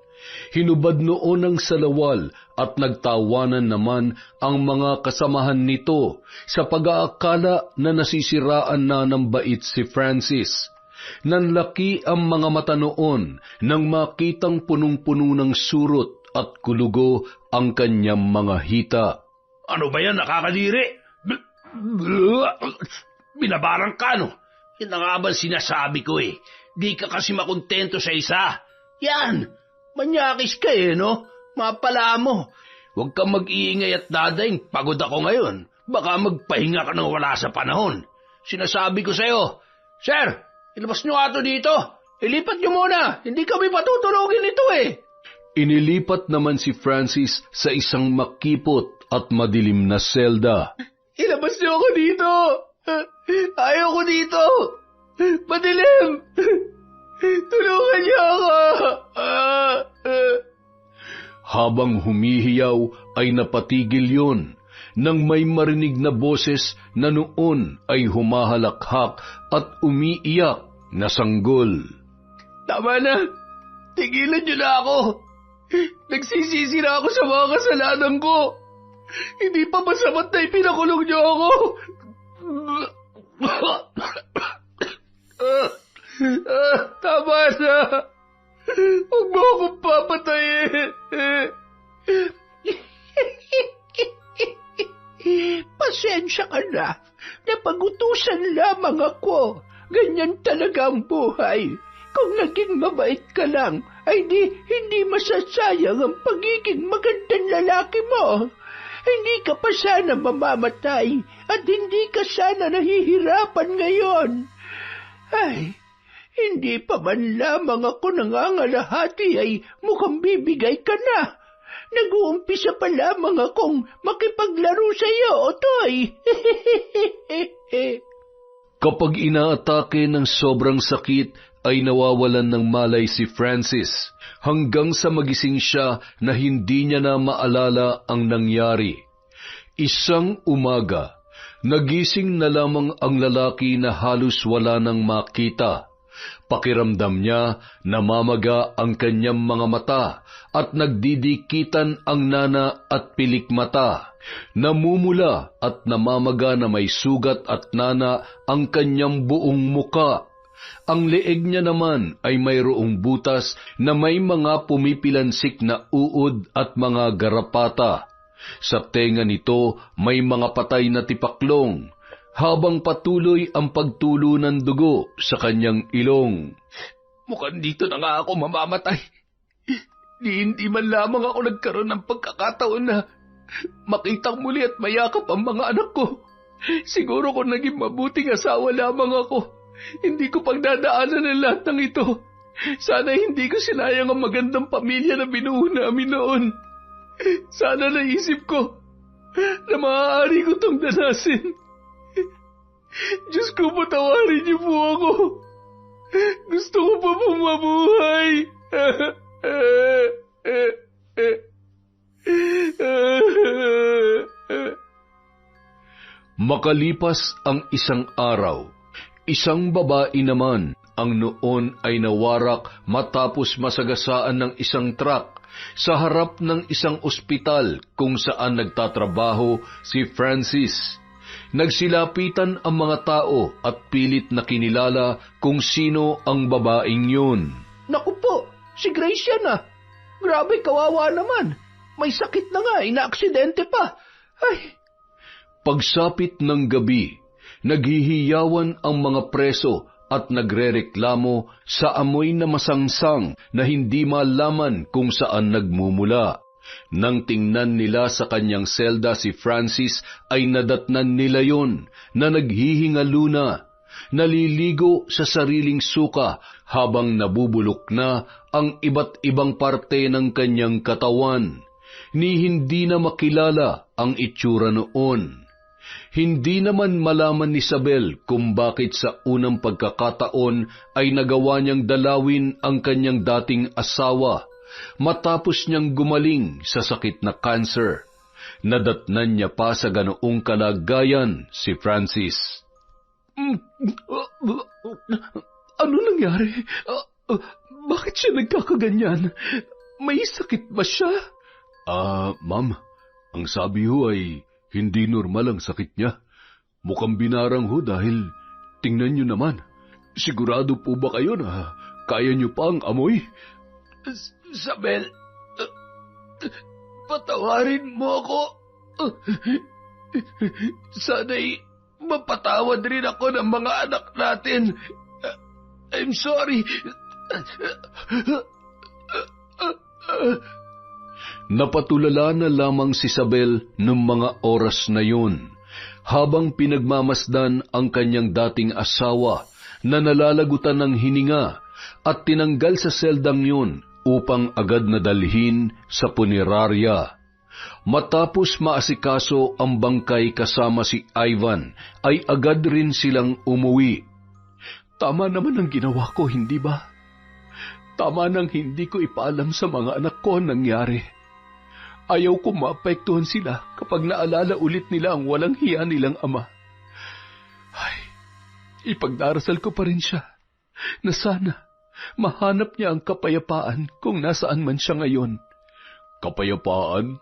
Hinubad noon ang salawal at nagtawanan naman ang mga kasamahan nito sa pag-aakala na nasisiraan na ng bait si Francis. Nanlaki ang mga mata noon nang makitang punong-puno ng surot at kulugo ang kanyang mga hita. Ano ba yan, nakakadiri? Binabarang ka, no? Yan na nga ba sinasabi ko eh. Di ka kasi makontento sa isa. Yan! Manyakis ka eh, no? Mapala mo. Huwag kang mag-iingay at dadaing. Pagod ako ngayon. Baka magpahinga ka nang wala sa panahon. Sinasabi ko sa'yo, Sir, ilabas nyo nga ito dito. Ilipat nyo muna. Hindi kami patutulogin ito eh. Inilipat naman si Francis sa isang makipot at madilim na selda. Ilabas niyo ako dito. Ayaw ko dito. Madilim. Tulungan niyo ako. Habang humihiyaw ay napatigil yon nang may marinig na boses na noon ay humahalakhak at umiiyak na sanggol. Tama na. Tigilan niyo na ako. Nagsisisi na ako sa mga kasalanan ko. Hindi pa masamat na ipinakulong niyo ako. Tama na. Huwag mo akong papatayin. Pasensya ka na. Napagutusan lamang ako. Ganyan talaga ang buhay. Kung naging mabait ka lang, ay hindi masasayang ang pagiging magandang lalaki mo. Hindi ka pa sana mamamatay at hindi ka sana nahihirapan ngayon. Ay, hindi pa man lamang ako nangangalahati ay mukhang bibigay ka na. Nag-uumpisa pa lamang akong makipaglaro sa iyo, Otoy. Kapag inaatake ng sobrang sakit, ay nawawalan ng malay si Francis hanggang sa magising siya na hindi niya na maalala ang nangyari. Isang umaga, nagising na lamang ang lalaki na halos wala nang makita. Pakiramdam niya namamaga ang kanyang mga mata at nagdidikitan ang nana at pilik mata. Namumula at namamaga na may sugat at nana ang kanyang buong muka. Ang leeg niya naman ay mayroong butas na may mga pumipilansik na uod at mga garapata. Sa tenga nito may mga patay na tipaklong, habang patuloy ang pagtulo ng dugo sa kanyang ilong. Mukhang dito na nga ako mamamatay. Hindi man lamang ako nagkaroon ng pagkakataon na makitang muli at mayakap ang mga anak ko. Siguro kung naging mabuting asawa lamang ako, hindi ko pagdadaanan ang lahat ng ito. Sana hindi ko sinayang ang magandang pamilya na binuo namin noon. Sana naisip ko na maaari ko itong danasin. Diyos ko, patawarin niyo po ako. Gusto ko pa pong mabuhay. Makalipas ang isang araw, isang babae naman ang noon ay nawarak matapos masagasaan ng isang truck sa harap ng isang ospital kung saan nagtatrabaho si Francis. Nagsilapitan ang mga tao at pilit na kinilala kung sino ang babaeng yun. Naku po, si Grace yan ah. Grabe, kawawa naman. May sakit na nga, inaaksidente pa. Ay. Pagsapit ng gabi, naghihiyawan ang mga preso at nagrereklamo sa amoy na masangsang na hindi malaman kung saan nagmumula. Nang tingnan nila sa kanyang selda si Francis ay nadatnan nila yon na naghihingalo na, naliligo sa sariling suka habang nabubulok na ang iba't ibang parte ng kanyang katawan, ni hindi na makilala ang itsura noon. Hindi naman malaman ni Isabel kung bakit sa unang pagkakataon ay nagawa niyang dalawin ang kanyang dating asawa matapos niyang gumaling sa sakit na cancer. Nadatnan niya pa sa ganoong kalagayan si Francis. Ano nangyari? Bakit siya nagkakaganyan? May sakit ba siya? Ma'am, ang sabi ho ay hindi normal ang sakit niya. Mukhang binarang ho dahil tingnan niyo naman. Sigurado po ba kayo na kaya niyo pa ang amoy? Isabel, patawarin mo ako. Sana'y mapatawad rin ako ng mga anak natin. I'm sorry. Napatulala na lamang si Isabel noong mga oras na yun, habang pinagmamasdan ang kanyang dating asawa na nalalagutan ng hininga at tinanggal sa seldang yun upang agad na dalhin sa punerarya. Matapos maasikaso ang bangkay kasama si Ivan, ay agad rin silang umuwi. Tama naman ang ginawa ko, hindi ba? Tama nang hindi ko ipaalam sa mga anak ko ang nangyari. Ayaw ko maapektuhan sila kapag naalala ulit nila ang walang hiya nilang ama. Ay, ipagdarasal ko pa rin siya na sana mahanap niya ang kapayapaan kung nasaan man siya ngayon. Kapayapaan?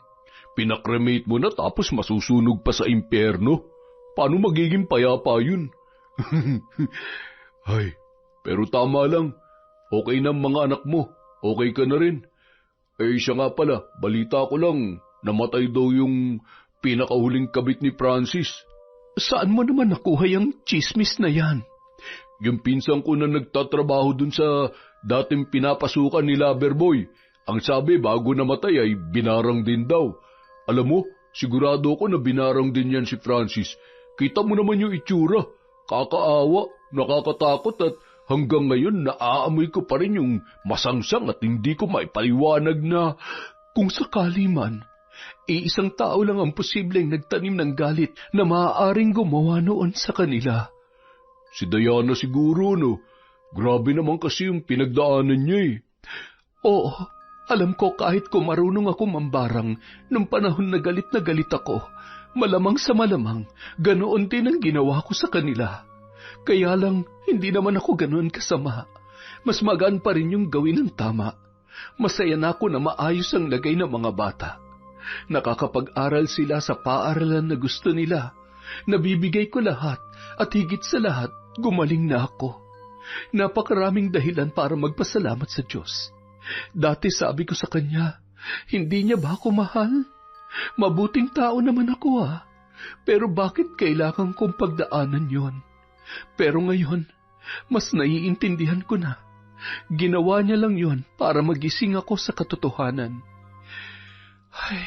Pinakremate mo na tapos masusunog pa sa impyerno? Paano magiging payapa yun? Ay, pero tama lang. Okay na mga anak mo. Okay ka na rin. Eh siya nga pala, balita ko lang, namatay daw yung pinakahuling kabit ni Francis. Saan mo naman nakuha yung chismis na yan? Yung pinsan ko na nagtatrabaho dun sa dating pinapasukan ni Loverboy, ang sabi bago namatay ay binarang din daw. Alam mo, sigurado ko na binarang din yan si Francis. Kita mo naman yung itsura, kakaawa, nakakatakot at hanggang ngayon naaamoy ko pa rin yung masangsang at hindi ko maipaliwanag na kung sakali man, iisang tao lang ang posibleng nagtanim ng galit na maaaring gumawa noon sa kanila. Si Diana siguro, no? Grabe naman kasi yung pinagdaanan niya eh. Oo, alam ko kahit kung marunong ako mambarang nung panahon na galit ako, malamang sa malamang, ganoon din ang ginawa ko sa kanila. Kaya lang, hindi naman ako ganoon kasama. Mas magaan pa rin yung gawin ng tama. Masaya na ako na maayos ang lagay ng mga bata. Nakakapag-aral sila sa paaralan na gusto nila. Nabibigay ko lahat at higit sa lahat, gumaling na ako. Napakaraming dahilan para magpasalamat sa Diyos. Dati sabi ko sa Kanya, hindi niya ba ako mahal? Mabuting tao naman ako Pero bakit kailangan kong pagdaanan yon? Pero ngayon, mas naiintindihan ko na. Ginawa niya lang yon para magising ako sa katotohanan. Ay,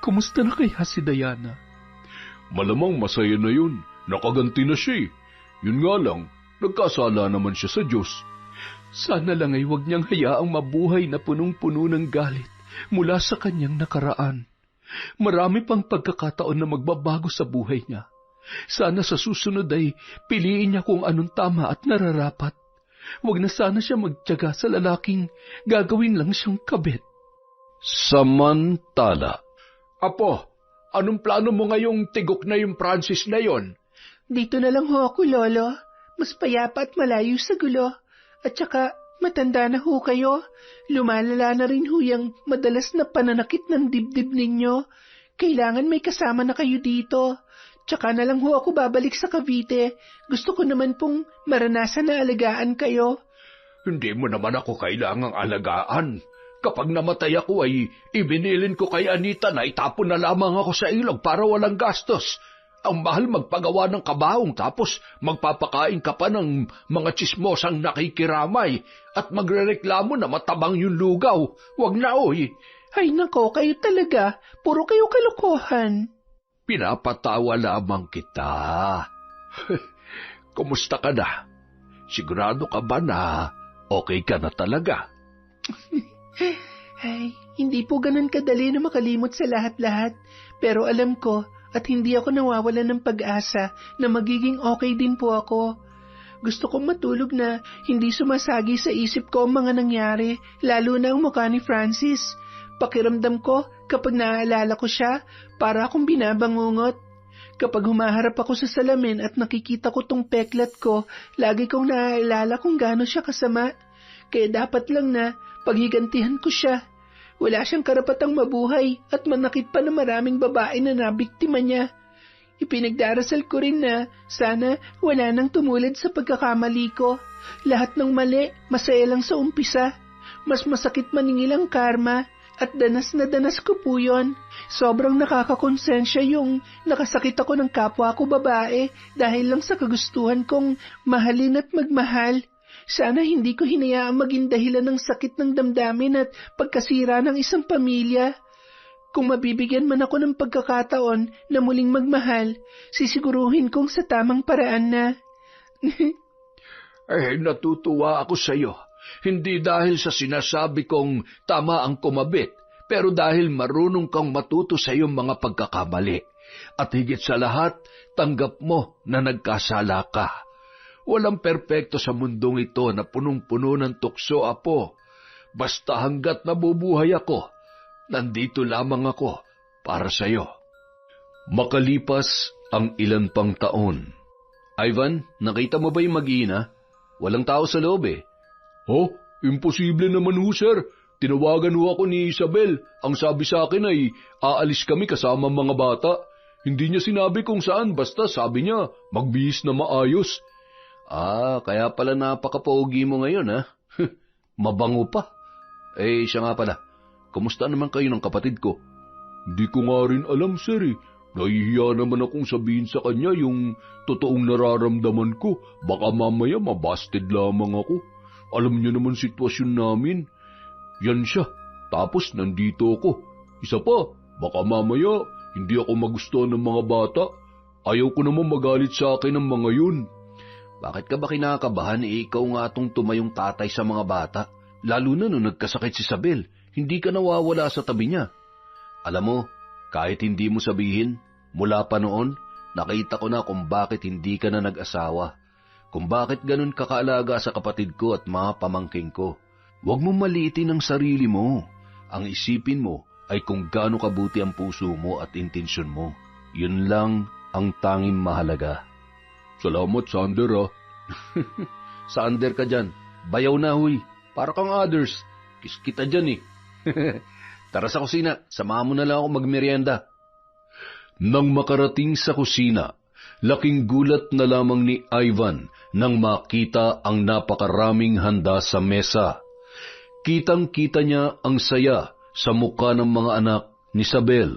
kumusta na kaya si Diana? Malamang masaya na yun. Nakaganti na siya eh. Yun nga lang, nagkasala naman siya sa Diyos. Sana lang ay huwag niyang hayaang mabuhay na punong-puno ng galit mula sa kanyang nakaraan. Marami pang pagkakataon na magbabago sa buhay niya. Sana sa susunod ay piliin niya kung anong tama at nararapat. Huwag na sana siya magtiyaga sa lalaking gagawin lang siyang kabit. Samantala. Apo, anong plano mo ngayong tigok na yung Francis na yon? Dito na lang ho ako, Lolo. Mas payapa at malayo sa gulo. At saka, matanda na ho kayo. Lumalala na rin ho yung madalas na pananakit ng dibdib ninyo. Kailangan may kasama na kayo dito. Tsaka na lang ho ako babalik sa Cavite. Gusto ko naman pong maranasan na alagaan kayo. Hindi mo naman ako kailangang alagaan. Kapag namatay ako ay ibinilin ko kay Anita na itapon na lamang ako sa ilog para walang gastos. Ang mahal magpagawa ng kabaong tapos magpapakain ka pa ng mga tsismosang nakikiramay at magrereklamo na matabang yung lugaw. Wag na oy. Ay nako, kayo talaga. Puro kayo kalokohan. Pinapatawa lamang kita. Kumusta ka na? Sigurado ka ba na okay ka na talaga? Ay, hindi po ganun kadali na makalimot sa lahat-lahat. Pero alam ko at hindi ako nawawalan ng pag-asa na magiging okay din po ako. Gusto kong matulog na hindi sumasagi sa isip ko ang mga nangyari, lalo na ang mukha ni Francis. Pakiramdam ko kapag naaalala ko siya, para akong binabangungot. Kapag humaharap ako sa salamin at nakikita ko tong peklat ko, lagi kong naaalala kung gaano siya kasama. Kaya dapat lang na paghigantihan ko siya. Wala siyang karapatang mabuhay at manakit pa na maraming babae na nabiktima niya. Ipinagdarasal ko rin na sana wala nang tumulad sa pagkakamali ko. Lahat ng mali, masaya lang sa umpisa. Mas masakit maningil ang karma. At danas na danas ko po yun. Sobrang nakakakonsensya yung nakasakit ako ng kapwa ko babae dahil lang sa kagustuhan kong mahalin at magmahal. Sana hindi ko hinayaang maging dahilan ng sakit ng damdamin at pagkasira ng isang pamilya. Kung mabibigyan man ako ng pagkakataon na muling magmahal, sisiguruhin kong sa tamang paraan na. Natutuwa ako sa iyo. Hindi dahil sa sinasabi kong tama ang kumabit, pero dahil marunong kang matuto sa iyong mga pagkakamali. At higit sa lahat, tanggap mo na nagkasala ka. Walang perpekto sa mundong ito na punong-puno ng tukso, apo. Basta hanggat nabubuhay ako, nandito lamang ako para sa iyo. Makalipas ang ilan pang taon. Ivan, nakita mo ba yung mag-ina? Walang tao sa loob eh. Oh, imposible naman ho, sir. Tinawagan ho ako ni Isabel. Ang sabi sa akin ay aalis kami kasama mga bata. Hindi niya sinabi kung saan, basta sabi niya magbihis na maayos. Kaya pala napaka-pogi mo ngayon, ha? Mabango pa. Siya nga pala. Kumusta naman kayo ng kapatid ko? Hindi ko nga rin alam, sir eh. Nahihiya naman akong sabihin sa kanya yung totoong nararamdaman ko. Baka mamaya mabasted lamang ako. Alam niyo naman sitwasyon namin. Yan siya. Tapos nandito ako. Isa pa, baka mamaya hindi ako magustuhan ng mga bata. Ayaw ko naman magalit sa akin ng mga yun. Bakit ka ba kinakabahan? Ikaw nga itong tumayong tatay sa mga bata. Lalo na nung nagkasakit si Isabel. Hindi ka nawawala sa tabi niya. Alam mo, kahit hindi mo sabihin, mula pa noon, nakita ko na kung bakit hindi ka na nag-asawa. Kung bakit ganun kakaalaga sa kapatid ko at mga pamangking ko. Huwag mong maliitin ang sarili mo. Ang isipin mo ay kung gaano kabuti ang puso mo at intensyon mo. Yun lang ang tanging mahalaga. Salamat, Sander, Sander ka dyan. Bayaw na, huy. Para kang others. Kiss kita dyan, eh. Tara sa kusina. Samahan mo na lang ako magmerienda. Nang makarating sa kusina, laking gulat na lamang ni Ivan nang makita ang napakaraming handa sa mesa. Kitang-kita niya ang saya sa mukha ng mga anak ni Isabel.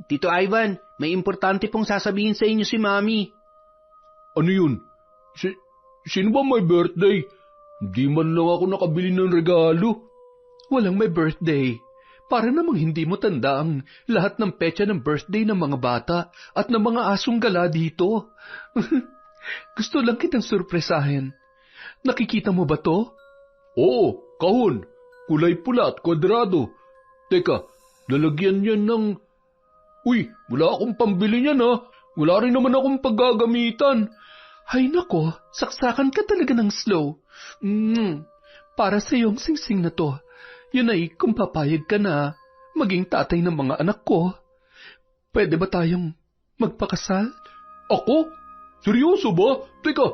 Tito Ivan, may importante pong sasabihin sa inyo si Mami. Ano yun? Sino ba may birthday? Di man lang ako nakabili ng regalo. Walang may birthday. Para namang hindi mo tanda ang lahat ng petsa ng birthday ng mga bata at ng mga asong gala dito. Gusto lang kitang surpresahin. Nakikita mo ba to? Oo, kahon. Kulay pula at kwadrado. Teka, lalagyan yan ng... Uy, wala akong pambili niyan ha. Wala rin naman akong paggagamitan. Ay nako, saksakan ka talaga ng slow. Para sa iyong singsing na to. Yun ay kung papayag ka na maging tatay ng mga anak ko. Pwede ba tayong magpakasal? Ako? Seryoso ba? Teka,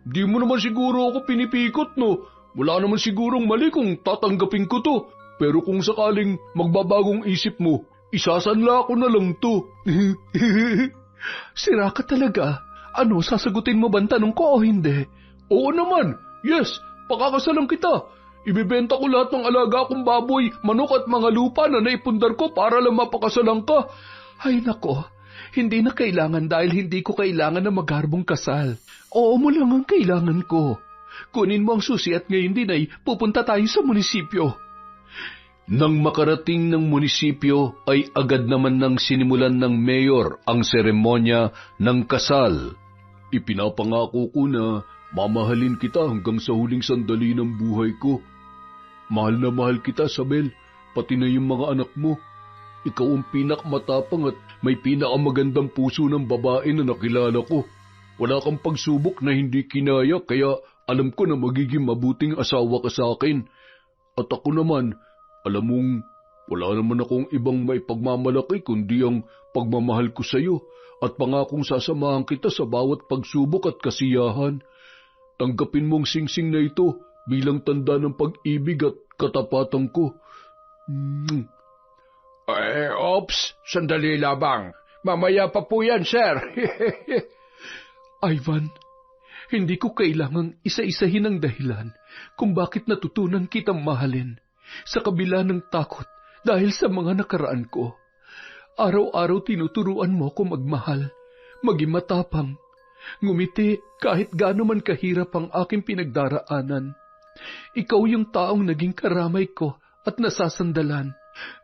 di mo naman siguro ako pinipikot, no? Wala naman sigurong mali kung tatanggapin ko to. Pero kung sakaling magbabagong isip mo, isasanla ko na lang to. Sira ka talaga. Ano, sasagutin mo ba ang tanong ko o hindi? Oo naman. Yes, pakakasalan kita. Ibibenta ko lahat ng alaga kong baboy, manok at mga lupa na naipundar ko para lang mapakasalan ka. Ay nako, hindi na kailangan dahil hindi ko kailangan na magharbong kasal. Oo mo lang ang kailangan ko. Kunin mo ang susi at ngayon din ay pupunta tayo sa munisipyo. Nang makarating ng munisipyo ay agad naman nang sinimulan ng mayor ang seremonya ng kasal. Ipinapangako ko na mamahalin kita hanggang sa huling sandali ng buhay ko. Mahal na mahal kita, Sabel, pati na yung mga anak mo. Ikaw ang pinakmatapang at may pinakamagandang puso ng babae na nakilala ko. Wala kang pagsubok na hindi kinaya kaya alam ko na magiging mabuting asawa ka sa akin. At ako naman, alam mong wala naman akong ibang may pagmamalaki kundi ang pagmamahal ko sa iyo at pangakong sasamahan kita sa bawat pagsubok at kasiyahan. Tanggapin mong singsing na ito bilang tanda ng pag-ibig at katapatan ko. Ops, sandali labang. Mamaya pa po yan, sir. Ivan, hindi ko kailangang isa-isahin ang dahilan kung bakit natutunan kitang mahalin sa kabila ng takot dahil sa mga nakaraan ko. Araw-araw tinuturuan mo ko magmahal, maging matapang, ngumiti kahit gaano man kahirap ang aking pinagdaraanan. Ikaw yung taong naging karamay ko at nasasandalan.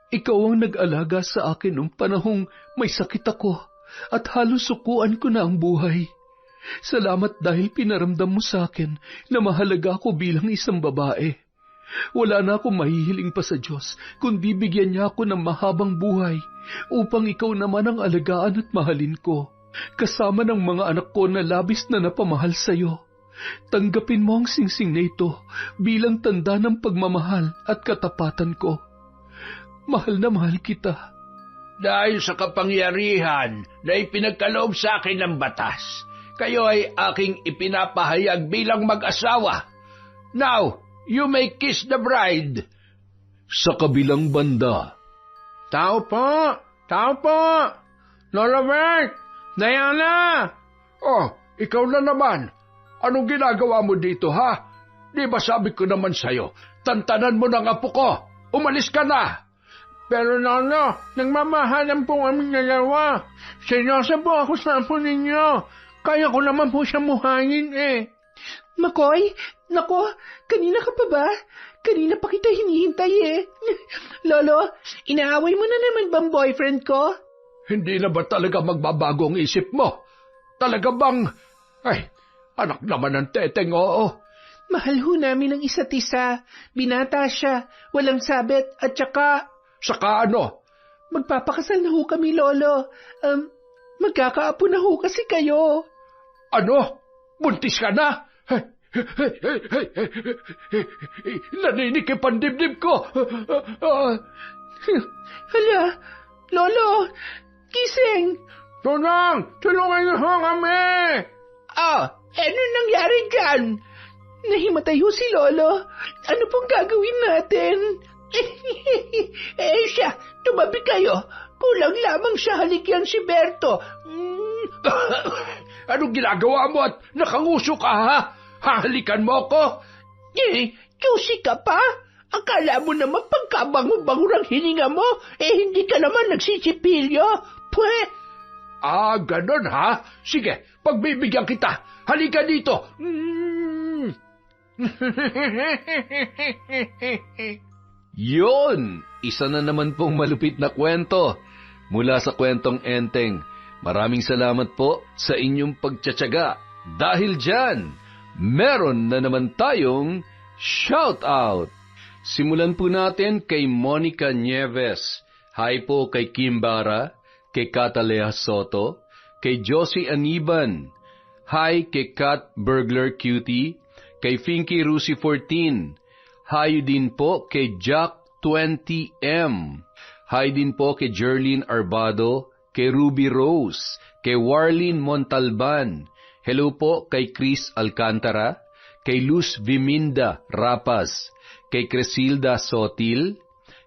Ikaw ang nag-alaga sa akin noong panahong may sakit ako at halos sukuan ko na ang buhay. Salamat dahil pinaramdam mo sa akin na mahalaga ako bilang isang babae. Wala na akong mahihiling pa sa Diyos kundi bigyan niya ako ng mahabang buhay upang ikaw naman ang alagaan at mahalin ko, kasama ng mga anak ko na labis na napamahal sa iyo. Tanggapin mo ang singsing na ito bilang tanda ng pagmamahal at katapatan ko. Mahal na mahal kita. Dahil sa kapangyarihan na ipinagkaloob sa akin ng batas, kayo ay aking ipinapahayag bilang mag-asawa. Now, you may kiss the bride. Sa kabilang banda, Tao po! Tao po! Lola Bert! Diana! Oh, ikaw na naman. Anong ginagawa mo dito, ha? Di ba sabi ko naman sa'yo, tantanan mo ng apo ko. Umalis ka na. Pero Lolo, nagmamahalan po kami dalawa. Seryoso po ako sa apo ninyo. Kaya ko naman po siya muhangin eh. Makoy, nako, kanina ka pa ba? Kanina pa kita hinihintay eh. Lolo, inaaway mo na naman bang boyfriend ko? Hindi na ba talaga magbabago ang isip mo? Talaga bang... Ay, anak naman ng teteng, oo. Mahal ho namin ang isa't isa. Binata siya, walang sabit, at saka... Saka ano? Magpapakasal na ho kami, Lolo. Magkakaapo na ho kasi kayo. Ano? Buntis ka na? Naninik yung pandibdib ko. Hala, Lolo, gising. Tunang, tulungan niyo ho kami. Ano nangyari dyan? Nahimatay ho si Lolo. Ano pong gagawin natin? Siya, tumabi kayo. Kulang lamang siya halikyan si Berto. Anong ginagawa mo at nakanguso ka, ha? Hahalikan mo ako? Juicy ka pa? Akala mo naman pagkabango-bango ng hininga mo, hindi ka naman nagsisipilyo. Pwe! Ganon ha? Sige, pagbibigyan kita. Halika dito. Yun! Isa na naman pong malupit na kwento mula sa kwentong Enteng. Maraming salamat po sa inyong pagtsatsaga. Dahil dyan, meron na naman tayong shout out. Simulan po natin kay Monica Nieves. Hi po kay Kim Bara, kay Catalea Soto, kay Josie Aniban. Hi kay Kat Burglar Cutie, kay Finky Rusi 14. Hi din po kay Jack 20M. Hi din po kay Jerlyn Arbado, kay Ruby Rose, kay Warlene Montalban, Hello po kay Chris Alcantara, kay Luz Viminda Rapaz, kay Cresilda Sotil,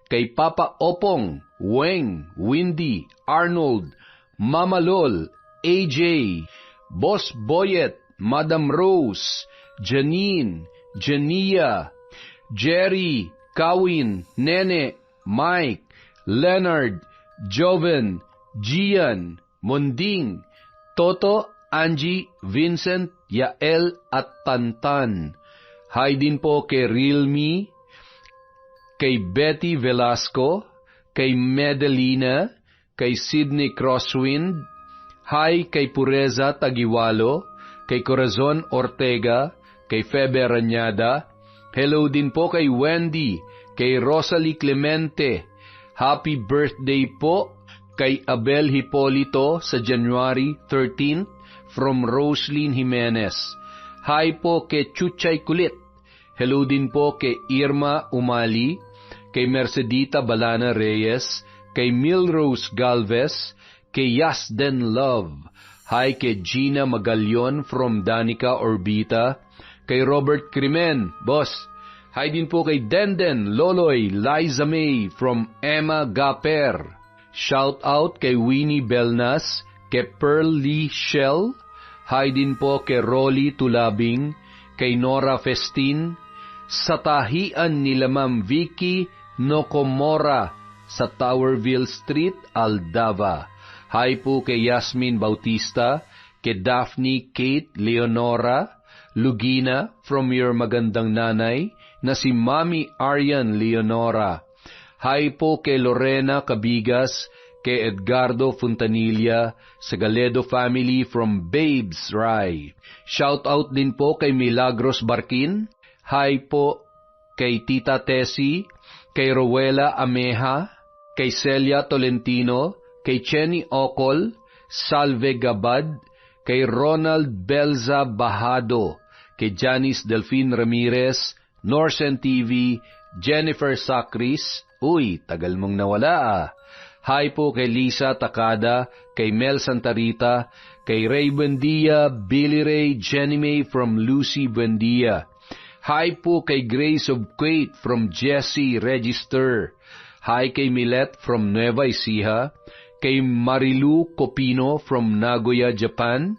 kay Papa Opong, Weng, Windy, Arnold, Mama Lol, AJ, Boss Boyet, Madam Rose, Janine, Jania, Jerry, Kawin, Nene, Mike, Leonard, Joven, Gian, Monding, Toto, Angie, Vincent, Yael at Tantan. Hi din po kay Realme, kay Betty Velasco, kay Medelina, kay Sydney Crosswind. Hi kay Pureza Tagiwalo, kay Corazon Ortega, kay Febe Ranyada. Hello din po kay Wendy, kay Rosalie Clemente. Happy birthday po kay Abel Hipolito sa January 13th from Roslyn Jimenez. Hi po kay Chuchay Kulit. Hello din po kay Irma Umali, kay Mercedita Balana Reyes, kay Milrose Galvez, kay Yasden Love. Hi kay Gina Magallon from Danica Orbita, kay Robert Crimen, boss. Hi din po kay Denden, Loloy, Liza May from Emma Gaper. Shout out kay Winnie Belnas, kay Pearl Lee Shell. Hi din po kay Rolly Tulabing, kay Nora Festin, sa tahian nila Ma'am Vicky Nokomora sa Towerville Street, Aldava. Hi po kay Yasmin Bautista, kay Daphne Kate Leonora Lugina from your magandang nanay na si Mami Arian Leonora. Hi po kay Lorena Cabigas, kay Edgardo Fontanilla sa Galedo family from Babes Rai. Shout out din po kay Milagros Barkin. Hi po kay Tita Tessie, kay Rowela Ameja, kay Celia Tolentino, kay Chenny Ocol, Salve Gabad, kay Ronald Belza Bahado, kay Janice Delfin Ramirez, Norsen TV, Jennifer Sacris. Uy, tagal mong nawala ah. Hi po kay Lisa Takada, kay Mel Santarita, kay Ray Buendia, Billy Ray, Jenny May from Lucy Buendia. Hi po kay Grace of Kuwait from Jessie Register. Hi kay Milet from Nueva Ecija, kay Marilu Copino from Nagoya, Japan,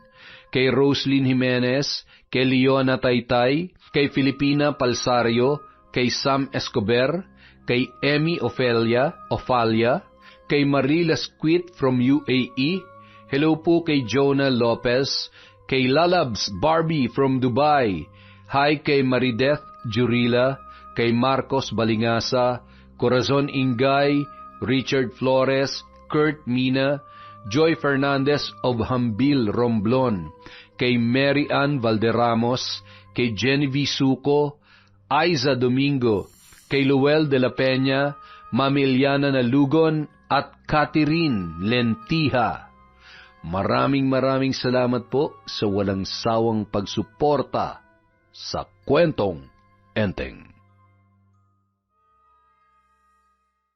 kay Roslyn Jimenez, kay Leona Taytay, kay Filipina Palsario, kay Sam Escobar, kay Emmy Ofalia, kay Marila Squit from UAE. Hello po kay Jonah Lopez, kay Lalabs Barbie from Dubai. Hi kay Marideth Jurila, kay Marcos Balingasa, Corazon Ingay, Richard Flores, Kurt Mina, Joy Fernandez of Hambil Romblon, kay Mary Ann Valderramos, kay Genevieve Suco, Aiza Domingo, kay Luel de la Peña, Mamiliana Nalugon, at Catherine Lentija. Maraming salamat po sa walang sawang pagsuporta sa Kwentong Enteng.